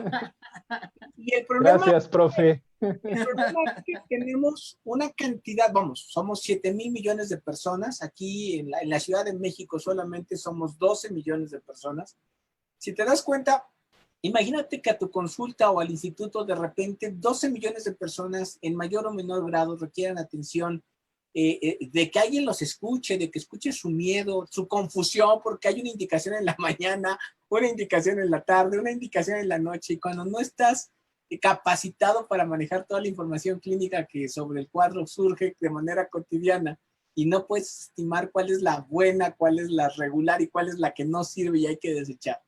S2: Y el problema,
S1: Gracias, profe.
S2: el problema es que tenemos una cantidad, vamos, somos 7,000 millones de personas. Aquí en la Ciudad de México solamente somos 12 millones de personas. Si te das cuenta, imagínate que a tu consulta o al instituto de repente 12 millones de personas en mayor o menor grado requieran atención, de que alguien los escuche, de que escuche su miedo, su confusión, porque hay una indicación en la mañana, una indicación en la tarde, una indicación en la noche, y cuando no estás capacitado para manejar toda la información clínica que sobre el cuadro surge de manera cotidiana y no puedes estimar cuál es la buena, cuál es la regular y cuál es la que no sirve y hay que desechar.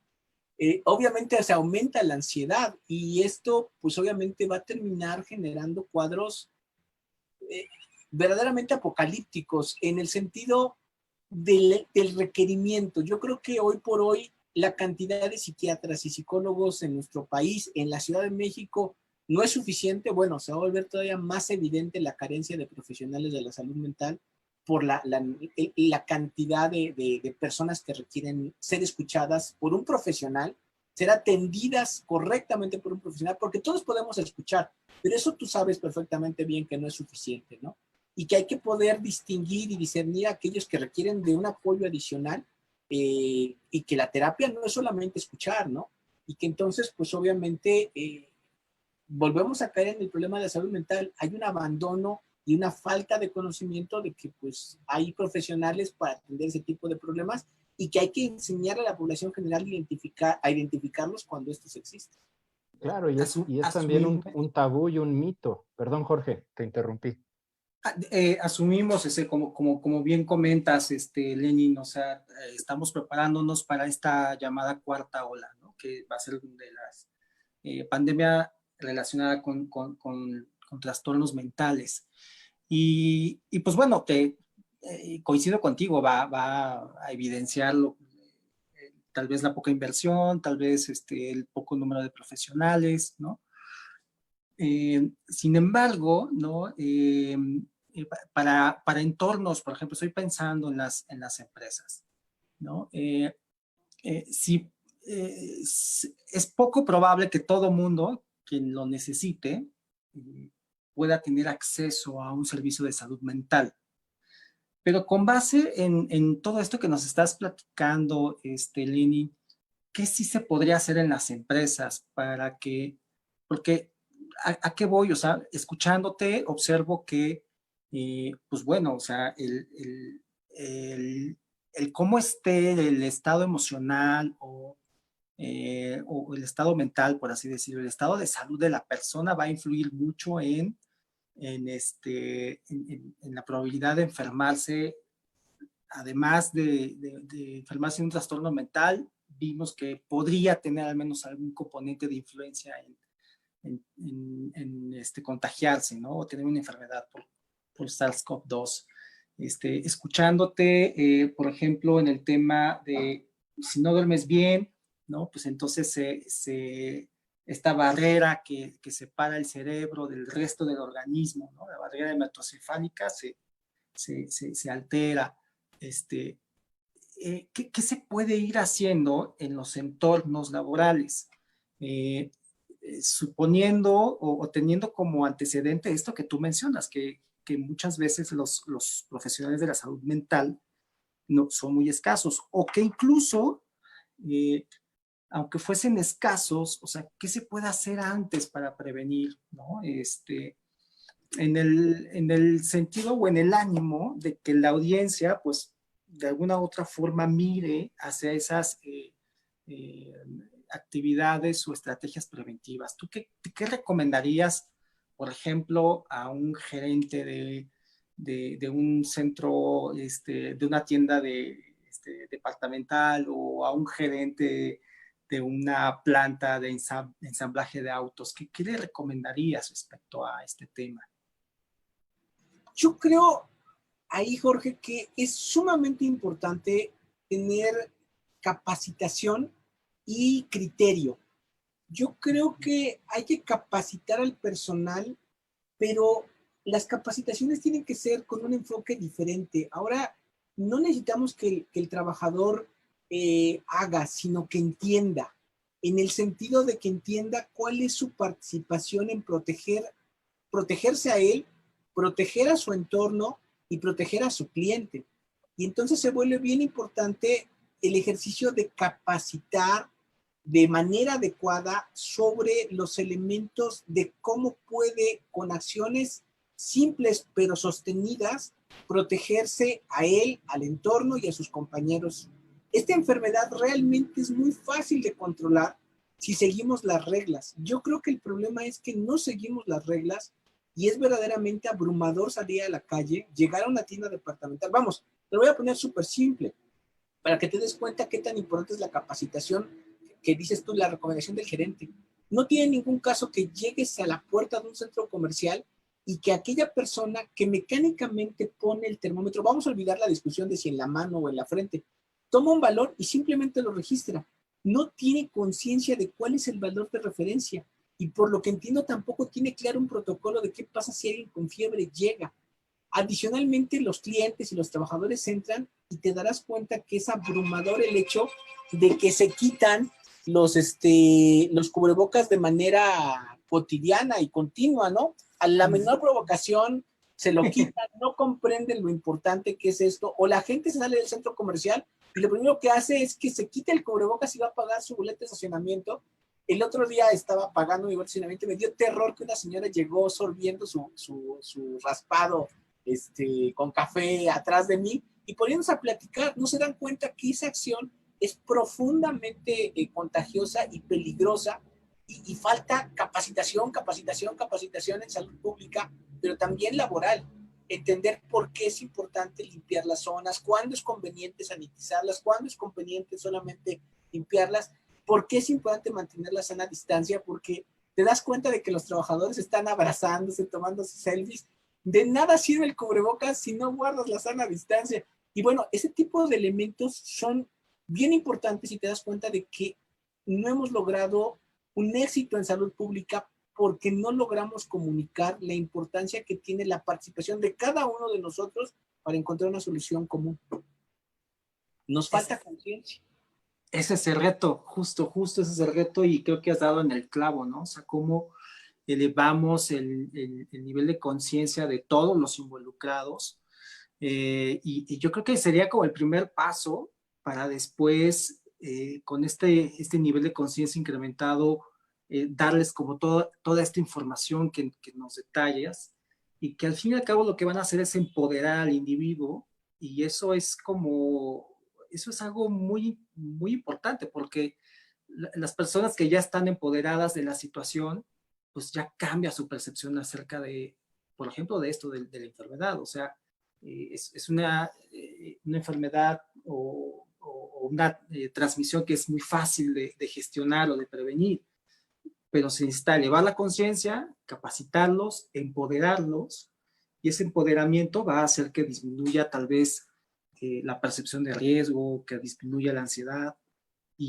S2: Obviamente se aumenta la ansiedad y esto pues obviamente va a terminar generando cuadros verdaderamente apocalípticos en el sentido del requerimiento. Yo creo que hoy por hoy la cantidad de psiquiatras y psicólogos en nuestro país, en la Ciudad de México, no es suficiente. Bueno, se va a volver todavía más evidente la carencia de profesionales de la salud mental por la cantidad de personas que requieren ser escuchadas por un profesional, ser atendidas correctamente por un profesional, porque todos podemos escuchar, pero eso tú sabes perfectamente bien que no es suficiente, ¿no? Y que hay que poder distinguir y discernir a aquellos que requieren de un apoyo adicional, y que la terapia no es solamente escuchar, ¿no? Y que entonces, pues obviamente, volvemos a caer en el problema de la salud mental. Hay un abandono y una falta de conocimiento de que pues hay profesionales para atender ese tipo de problemas y que hay que enseñar a la población general a identificarlos cuando estos existen.
S1: Claro, y es también un tabú y un mito. Perdón, Jorge, te interrumpí.
S3: Asumimos como bien comentas, Lenin, o sea, estamos preparándonos para esta llamada cuarta ola, ¿no? Que va a ser de las pandemia relacionada con trastornos mentales. Y pues bueno, coincido contigo, va a evidenciar tal vez la poca inversión, tal vez el poco número de profesionales, ¿no? Sin embargo, ¿no? Para entornos, por ejemplo, estoy pensando en las empresas, ¿no? Si es poco probable que todo mundo, quien lo necesite, pueda tener acceso a un servicio de salud mental. Pero con base en todo esto que nos estás platicando, Lenny, ¿qué sí se podría hacer en las empresas para que, porque ¿a qué voy? O sea, escuchándote, observo que, pues bueno, o sea, el cómo esté el estado emocional o el estado mental, por así decirlo, el estado de salud de la persona va a influir mucho en la probabilidad de enfermarse. Además de enfermarse en un trastorno mental, vimos que podría tener al menos algún componente de influencia en contagiarse, ¿no? O tener una enfermedad por SARS-CoV-2. Escuchándote, por ejemplo, en el tema de si no duermes bien, ¿no? Pues entonces esta barrera que separa el cerebro del resto del organismo, ¿no? La barrera hematocefálica se altera. ¿Qué se puede ir haciendo en los entornos laborales? Suponiendo o teniendo como antecedente esto que tú mencionas, que muchas veces los profesionales de la salud mental no, son muy escasos, o que incluso, aunque fuesen escasos, o sea, ¿qué se puede hacer antes para prevenir, ¿no? En el sentido o en el ánimo de que la audiencia, pues, de alguna u otra forma mire hacia esas actividades o estrategias preventivas. ¿Tú qué recomendarías, por ejemplo, a un gerente de un centro, de una tienda de departamental o a un gerente de una planta de ensamblaje de autos, ¿qué le recomendarías respecto a este tema?
S2: Yo creo ahí, Jorge, que es sumamente importante tener capacitación y criterio. Yo creo que hay que capacitar al personal, pero las capacitaciones tienen que ser con un enfoque diferente. Ahora, no necesitamos que el trabajador haga, sino que entienda, en el sentido de que entienda cuál es su participación en protegerse a él, proteger a su entorno y proteger a su cliente. Y entonces se vuelve bien importante el ejercicio de capacitar de manera adecuada sobre los elementos de cómo puede, con acciones simples pero sostenidas, protegerse a él, al entorno y a sus compañeros. Esta enfermedad realmente es muy fácil de controlar si seguimos las reglas. Yo creo que el problema es que no seguimos las reglas y es verdaderamente abrumador salir a la calle, llegar a una tienda departamental. Vamos, te lo voy a poner súper simple para que te des cuenta qué tan importante es la capacitación que dices tú, la recomendación del gerente. No tiene ningún caso que llegues a la puerta de un centro comercial y que aquella persona que mecánicamente pone el termómetro, vamos a olvidar la discusión de si en la mano o en la frente, toma un valor y simplemente lo registra. No tiene conciencia de cuál es el valor de referencia y por lo que entiendo tampoco tiene claro un protocolo de qué pasa si alguien con fiebre llega. Adicionalmente, los clientes y los trabajadores entran y te darás cuenta que es abrumador el hecho de que se quitan los cubrebocas de manera cotidiana y continua, ¿no? A la menor provocación se lo quitan, no comprenden lo importante que es esto, o la gente se sale del centro comercial y lo primero que hace es que se quita el cubrebocas y va a pagar su boleto de estacionamiento. El otro día estaba pagando mi boleto de estacionamiento y me dio terror que una señora llegó sorbiendo su raspado con café atrás de mí y poniéndose a platicar. No se dan cuenta que esa acción es profundamente contagiosa y peligrosa y falta capacitación en salud pública, pero también laboral. Entender por qué es importante limpiar las zonas, cuándo es conveniente sanitizarlas, cuándo es conveniente solamente limpiarlas, por qué es importante mantener la sana distancia, porque te das cuenta de que los trabajadores están abrazándose, tomándose selfies. De nada sirve el cubrebocas si no guardas la sana distancia. Y bueno, ese tipo de elementos son bien importantes si te das cuenta de que no hemos logrado un éxito en salud pública porque no logramos comunicar la importancia que tiene la participación de cada uno de nosotros para encontrar una solución común. Nos falta conciencia.
S3: Ese es el reto, justo ese es el reto y creo que has dado en el clavo, ¿no? O sea, cómo elevamos el nivel de conciencia de todos los involucrados y yo creo que sería como el primer paso para después, con este nivel de conciencia incrementado, darles como toda esta información que nos detallas y que al fin y al cabo lo que van a hacer es empoderar al individuo y eso es algo muy, muy importante porque las personas que ya están empoderadas de la situación, pues ya cambia su percepción acerca de, por ejemplo, de esto, de la enfermedad. O sea, es una enfermedad o una transmisión que es muy fácil de gestionar o de prevenir, pero se necesita elevar la conciencia, capacitarlos, empoderarlos, y ese empoderamiento va a hacer que disminuya tal vez la percepción de riesgo, que disminuya la ansiedad.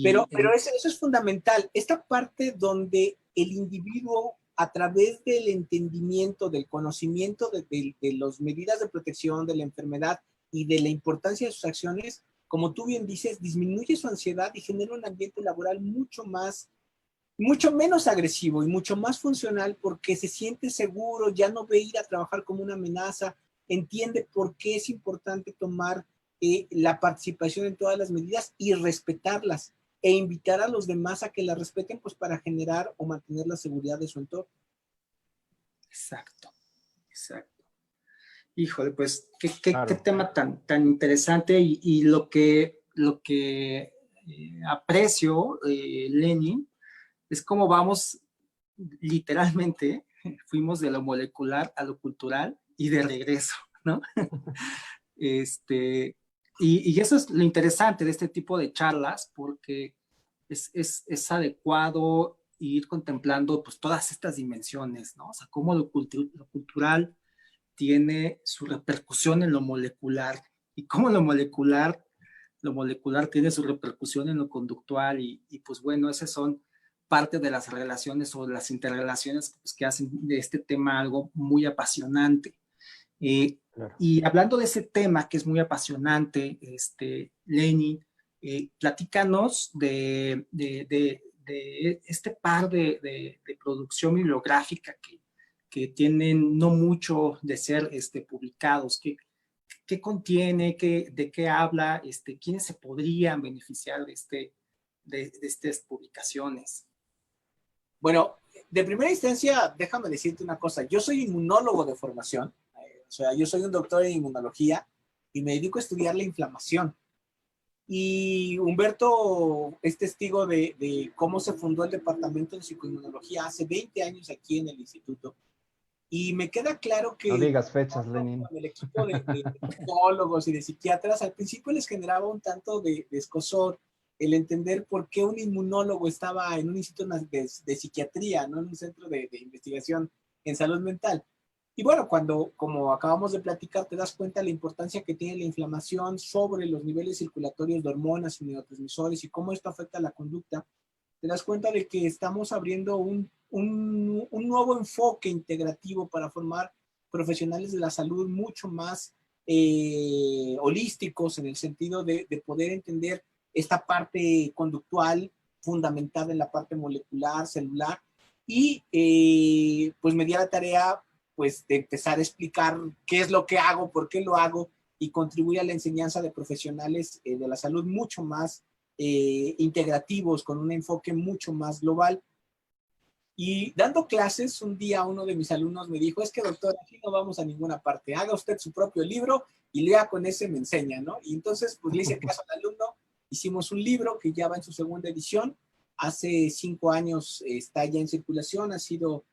S2: Pero eso es fundamental. Esta parte donde el individuo, a través del entendimiento, del conocimiento de las medidas de protección de la enfermedad y de la importancia de sus acciones, como tú bien dices, disminuye su ansiedad y genera un ambiente laboral mucho menos agresivo y mucho más funcional porque se siente seguro, ya no ve ir a trabajar como una amenaza, entiende por qué es importante tomar la participación en todas las medidas y respetarlas e invitar a los demás a que las respeten pues para generar o mantener la seguridad de su entorno.
S3: Exacto. Híjole, pues claro. Qué tema tan interesante y lo que aprecio, Lenin, es cómo vamos literalmente, fuimos de lo molecular a lo cultural y de regreso, ¿no? Y eso es lo interesante de este tipo de charlas, porque es adecuado ir contemplando pues todas estas dimensiones, ¿no? O sea, cómo lo cultural tiene su repercusión en lo molecular y cómo lo molecular tiene su repercusión en lo conductual y pues bueno, esas son parte de las relaciones o de las interrelaciones pues, que hacen de este tema algo muy apasionante.
S1: Claro.
S3: Y hablando de ese tema que es muy apasionante, Lenin, platícanos de este par de producción bibliográfica que tienen no mucho de ser publicados. ¿Qué contiene? ¿De qué habla? ¿Quiénes se podrían beneficiar de estas publicaciones?
S2: Bueno, de primera instancia, déjame decirte una cosa. Yo soy inmunólogo de formación, o sea, yo soy un doctor en inmunología y me dedico a estudiar la inflamación. Y Humberto es testigo de cómo se fundó el Departamento de Psicoinmunología hace 20 años aquí en el instituto. Y me queda claro
S1: No
S2: que
S1: digas fechas, Lenin.
S2: con el equipo de psicólogos y de psiquiatras, al principio les generaba un tanto de escozor el entender por qué un inmunólogo estaba en un instituto de psiquiatría, no en un centro de investigación en salud mental. Y bueno, cuando, como acabamos de platicar, te das cuenta de la importancia que tiene la inflamación sobre los niveles circulatorios de hormonas y neurotransmisores y cómo esto afecta la conducta, te das cuenta de que estamos abriendo un nuevo enfoque integrativo para formar profesionales de la salud mucho más holísticos en el sentido de poder entender esta parte conductual fundamentada en la parte molecular, celular, y pues me di a la tarea pues de empezar a explicar qué es lo que hago, por qué lo hago, y contribuir a la enseñanza de profesionales de la salud mucho más integrativos, con un enfoque mucho más global. Y dando clases, un día uno de mis alumnos me dijo, es que doctor, aquí no vamos a ninguna parte, haga usted su propio libro y lea con ese me enseña, ¿no? Y entonces, pues le hice caso al alumno, hicimos un libro que ya va en su segunda edición, hace 5 años está ya en circulación, ha sido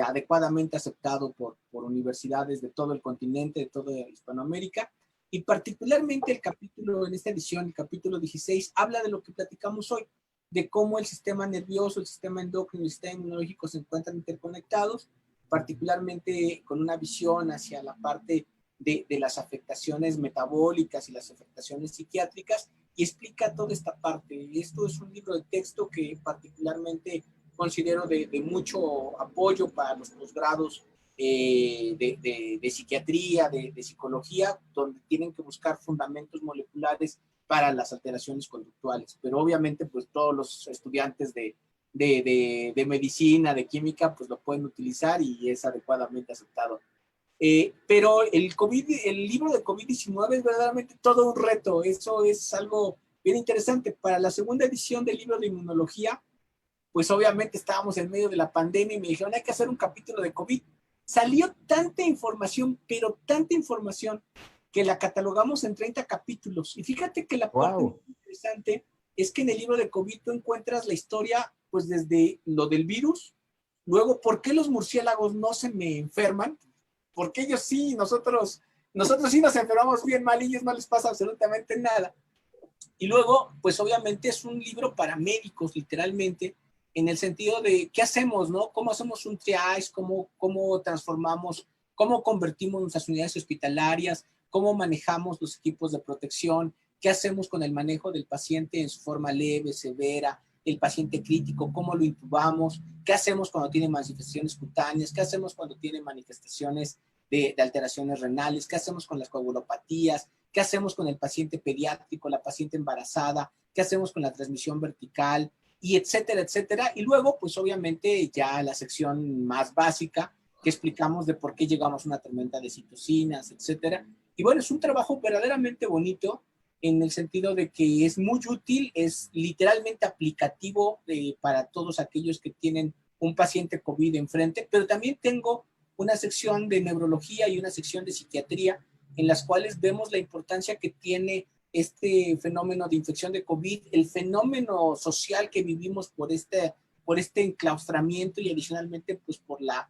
S2: adecuadamente aceptado por universidades de todo el continente, de toda Hispanoamérica, y particularmente el capítulo en esta edición, el capítulo 16, habla de lo que platicamos hoy, de cómo el sistema nervioso, el sistema endocrino y el sistema inmunológico se encuentran interconectados, particularmente con una visión hacia la parte de las afectaciones metabólicas y las afectaciones psiquiátricas, y explica toda esta parte. Esto es un libro de texto que particularmente considero de mucho apoyo para los posgrados de psiquiatría, de psicología, donde tienen que buscar fundamentos moleculares para las alteraciones conductuales. Pero obviamente, pues todos los estudiantes de medicina, de química, pues lo pueden utilizar y es adecuadamente aceptado. Pero el libro de COVID-19 es verdaderamente todo un reto. Eso es algo bien interesante. Para la segunda edición del libro de inmunología, pues obviamente estábamos en medio de la pandemia y me dijeron, hay que hacer un capítulo de COVID. Salió tanta información, pero tanta información, que la catalogamos en 30 capítulos. Y fíjate que la parte muy interesante es que en el libro de COVID tú encuentras la historia, pues desde lo del virus, luego, ¿por qué los murciélagos no se me enferman? Porque ellos sí, nosotros sí nos enfermamos bien mal y ellos no les pasa absolutamente nada. Y luego, pues obviamente es un libro para médicos, literalmente, en el sentido de qué hacemos, ¿no? ¿Cómo hacemos un triage? ¿Cómo transformamos? ¿Cómo convertimos nuestras unidades hospitalarias? ¿Cómo manejamos los equipos de protección? ¿Qué hacemos con el manejo del paciente en su forma leve, severa, el paciente crítico? ¿Cómo lo intubamos? ¿Qué hacemos cuando tiene manifestaciones cutáneas? ¿Qué hacemos cuando tiene manifestaciones de alteraciones renales? ¿Qué hacemos con las coagulopatías? ¿Qué hacemos con el paciente pediátrico, la paciente embarazada? ¿Qué hacemos con la transmisión vertical? Y etcétera, etcétera. Y luego, pues obviamente ya la sección más básica, que explicamos de por qué llegamos a una tormenta de citocinas, etcétera. Y bueno, es un trabajo verdaderamente bonito en el sentido de que es muy útil, es literalmente aplicativo para todos aquellos que tienen un paciente COVID enfrente, pero también tengo una sección de neurología y una sección de psiquiatría en las cuales vemos la importancia que tiene este fenómeno de infección de COVID, el fenómeno social que vivimos por este enclaustramiento y adicionalmente pues por la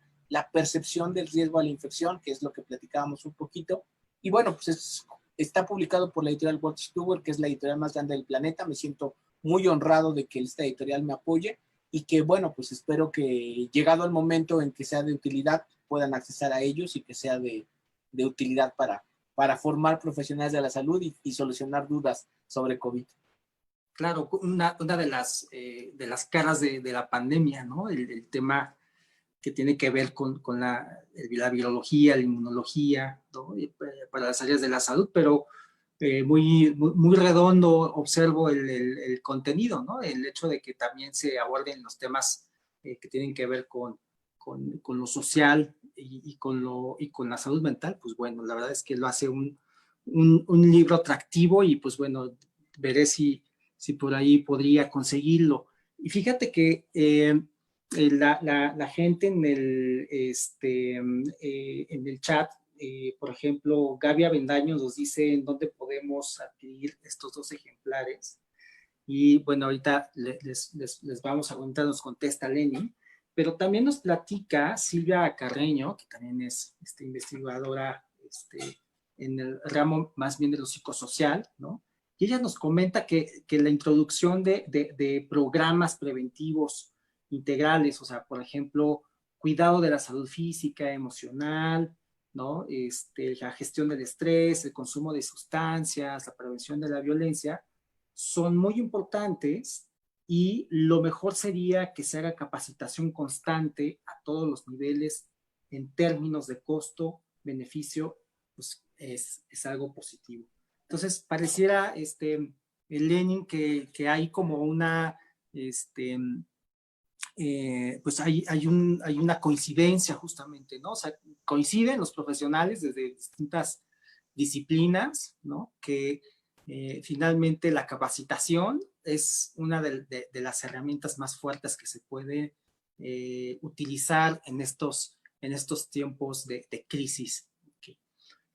S2: percepción del riesgo a la infección, que es lo que platicábamos un poquito. Y bueno, pues es está publicado por la editorial Watchtower, que es la editorial más grande del planeta. Me siento muy honrado de que esta editorial me apoye y que, bueno, pues espero que llegado el momento en que sea de utilidad, puedan accesar a ellos y que sea de utilidad para formar profesionales de la salud y solucionar dudas sobre COVID.
S3: Claro, una de las caras de la pandemia, ¿no? El tema que tiene que ver con la virología, la inmunología, ¿no? Para las áreas de la salud, pero muy redondo observo el contenido, ¿no? El hecho de que también se aborden los temas que tienen que ver con lo social y con la salud mental, pues bueno, la verdad es que lo hace un libro atractivo y pues bueno, veré si por ahí podría conseguirlo. Y fíjate que la gente en el chat, por ejemplo, Gaby Avendaño nos dice en dónde podemos adquirir estos 2 ejemplares. Y bueno, ahorita les vamos a contar, nos contesta Lenny, pero también nos platica Silvia Carreño, que también es investigadora en el ramo más bien de lo psicosocial, ¿no? Y ella nos comenta que la introducción de programas preventivos integrales, o sea, por ejemplo, cuidado de la salud física, emocional, ¿no? La gestión del estrés, el consumo de sustancias, la prevención de la violencia, son muy importantes y lo mejor sería que se haga capacitación constante a todos los niveles en términos de costo, beneficio, pues es algo positivo. Entonces, pareciera, Lenin, que hay como una, pues hay una coincidencia justamente, ¿no? O sea, coinciden los profesionales desde distintas disciplinas, ¿no? Que finalmente la capacitación es una de las herramientas más fuertes que se puede utilizar en estos tiempos de crisis. Okay.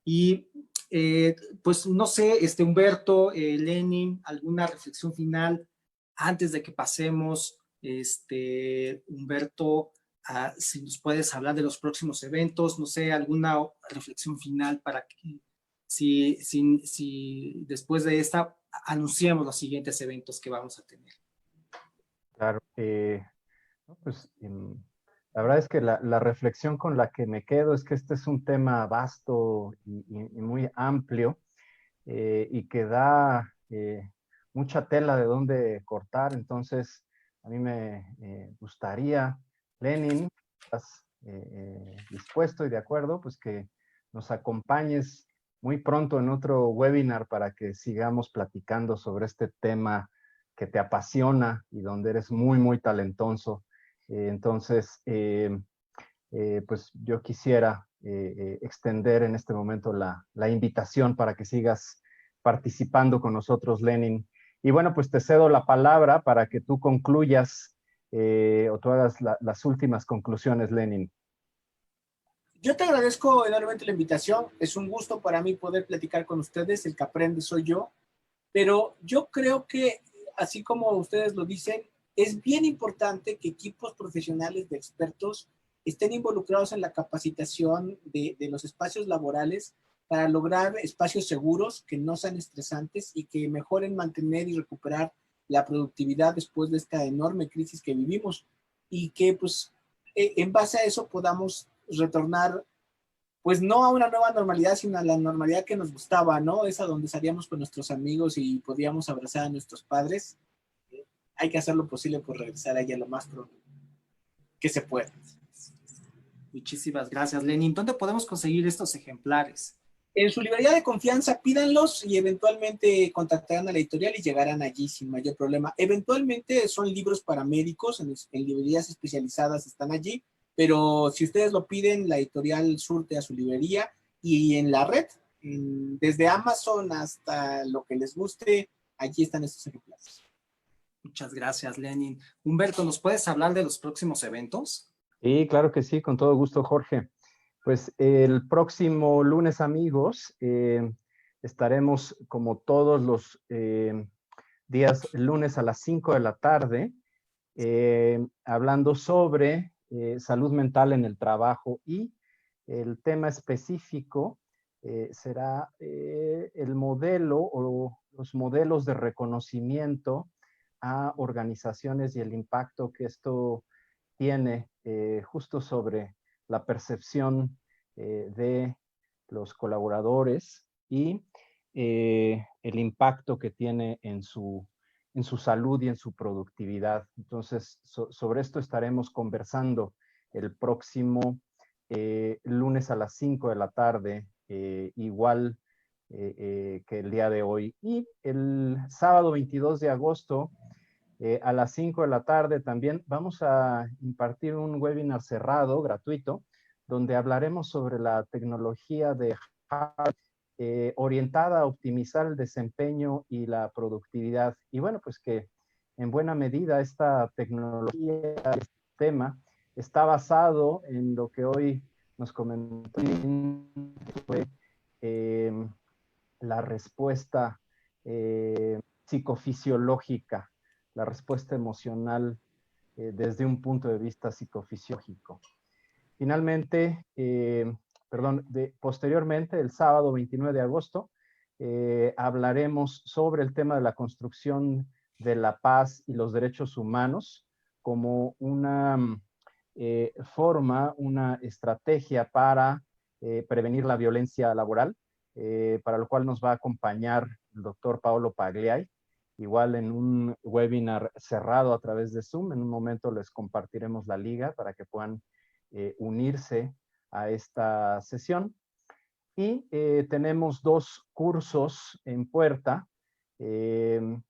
S3: Y pues no sé, Humberto, Lenin, alguna reflexión final antes de que pasemos, Humberto, si nos puedes hablar de los próximos eventos, no sé, alguna reflexión final para que si después de esta anunciamos los siguientes eventos que vamos a tener.
S1: Claro, pues la verdad es que la reflexión con la que me quedo es que este es un tema vasto y muy amplio y que da mucha tela de dónde cortar. Entonces, a mí me gustaría, Lenin, ¿estás dispuesto y de acuerdo? Pues que nos acompañes muy pronto en otro webinar para que sigamos platicando sobre este tema que te apasiona y donde eres muy, muy talentoso. Entonces, pues yo quisiera extender en este momento la invitación para que sigas participando con nosotros, Lenin. Y bueno, pues te cedo la palabra para que tú concluyas o tú hagas las últimas conclusiones, Lenin.
S2: Yo te agradezco enormemente la invitación. Es un gusto para mí poder platicar con ustedes. El que aprende soy yo. Pero yo creo que, así como ustedes lo dicen, es bien importante que equipos profesionales de expertos estén involucrados en la capacitación de los espacios laborales para lograr espacios seguros que no sean estresantes y que mejoren mantener y recuperar la productividad después de esta enorme crisis que vivimos y que pues en base a eso podamos retornar pues no a una nueva normalidad, sino a la normalidad que nos gustaba, ¿no? Esa donde salíamos con nuestros amigos y podíamos abrazar a nuestros padres. Hay que hacer lo posible por regresar a ella lo más pronto que se pueda.
S3: Muchísimas gracias, Lenin. ¿Dónde podemos conseguir estos ejemplares?
S2: En su librería de confianza, pídanlos y eventualmente contactarán a la editorial y llegarán allí sin mayor problema. Eventualmente son libros para médicos, en librerías especializadas están allí, pero si ustedes lo piden, la editorial surte a su librería y en la red, desde Amazon hasta lo que les guste, allí están estos ejemplares.
S3: Muchas gracias, Lenin. Humberto, ¿nos puedes hablar de los próximos eventos?
S1: Sí, claro que sí, con todo gusto, Jorge. Pues el próximo lunes, amigos, estaremos como todos los días lunes a las 5 de la tarde, hablando sobre salud mental en el trabajo y el tema específico será el modelo o los modelos de reconocimiento a organizaciones y el impacto que esto tiene justo sobre la percepción de los colaboradores y el impacto que tiene en su salud y en su productividad. Entonces, sobre esto estaremos conversando el próximo lunes a las 5 de la tarde, igual que el día de hoy. Y el sábado 22 de agosto, a las 5 de la tarde también vamos a impartir un webinar cerrado, gratuito, donde hablaremos sobre la tecnología de Harvard orientada a optimizar el desempeño y la productividad. Y bueno, pues que en buena medida esta tecnología, este tema, está basado en lo que hoy nos comentó, fue la respuesta psicofisiológica, la respuesta emocional desde un punto de vista psicofisiológico. Finalmente, posteriormente, el sábado 29 de agosto, hablaremos sobre el tema de la construcción de la paz y los derechos humanos como una forma, una estrategia para prevenir la violencia laboral, para lo cual nos va a acompañar el doctor Paolo Pagliai, igual en un webinar cerrado a través de Zoom. En un momento les compartiremos la liga para que puedan unirse a esta sesión. Y tenemos 2 cursos en puerta. Uno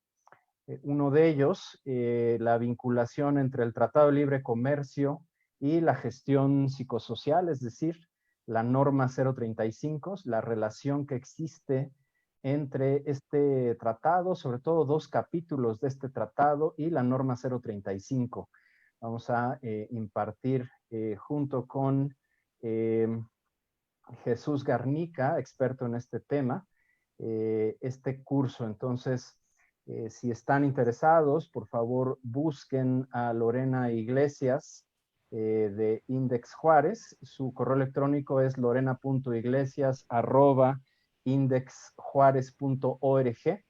S1: de ellos, la vinculación entre el Tratado de Libre Comercio y la gestión psicosocial, es decir, la norma 035, la relación que existe entre este tratado, sobre todo 2 capítulos de este tratado y la norma 035. Vamos a impartir junto con Jesús Garnica, experto en este tema, este curso. Entonces, si están interesados, por favor, busquen a Lorena Iglesias de Index Juárez. Su correo electrónico es lorena.iglesias@indexjuarez.org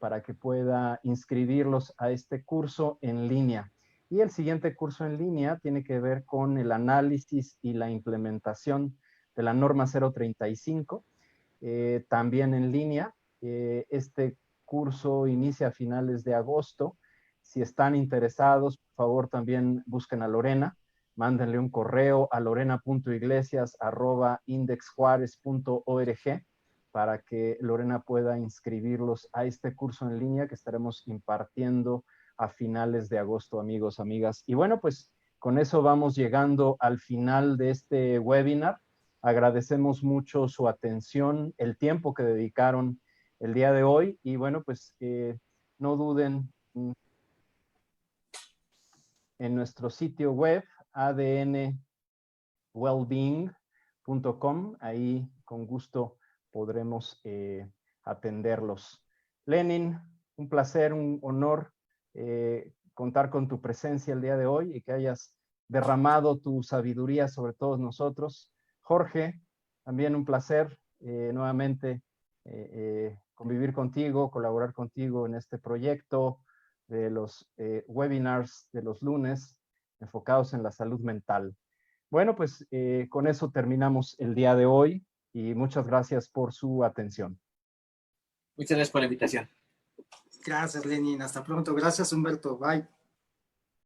S1: para que pueda inscribirlos a este curso en línea. Y el siguiente curso en línea tiene que ver con el análisis y la implementación de la norma 035, también en línea. Este curso inicia a finales de agosto. Si están interesados, por favor, también busquen a Lorena, mándenle un correo a lorena.iglesias@indexjuarez.org para que Lorena pueda inscribirlos a este curso en línea que estaremos impartiendo a finales de agosto, amigos, amigas. Y bueno, pues con eso vamos llegando al final de este webinar. Agradecemos mucho su atención, el tiempo que dedicaron el día de hoy y bueno, pues no duden en nuestro sitio web adnwellbeing.com, ahí con gusto podremos atenderlos. Lenin, un placer, un honor contar con tu presencia el día de hoy y que hayas derramado tu sabiduría sobre todos nosotros. Jorge, también un placer nuevamente convivir contigo, colaborar contigo en este proyecto de los webinars de los lunes enfocados en la salud mental. Bueno, pues con eso terminamos el día de hoy y muchas gracias por su atención.
S2: Muchas gracias por la invitación.
S3: Gracias, Lenin. Hasta pronto. Gracias, Humberto. Bye.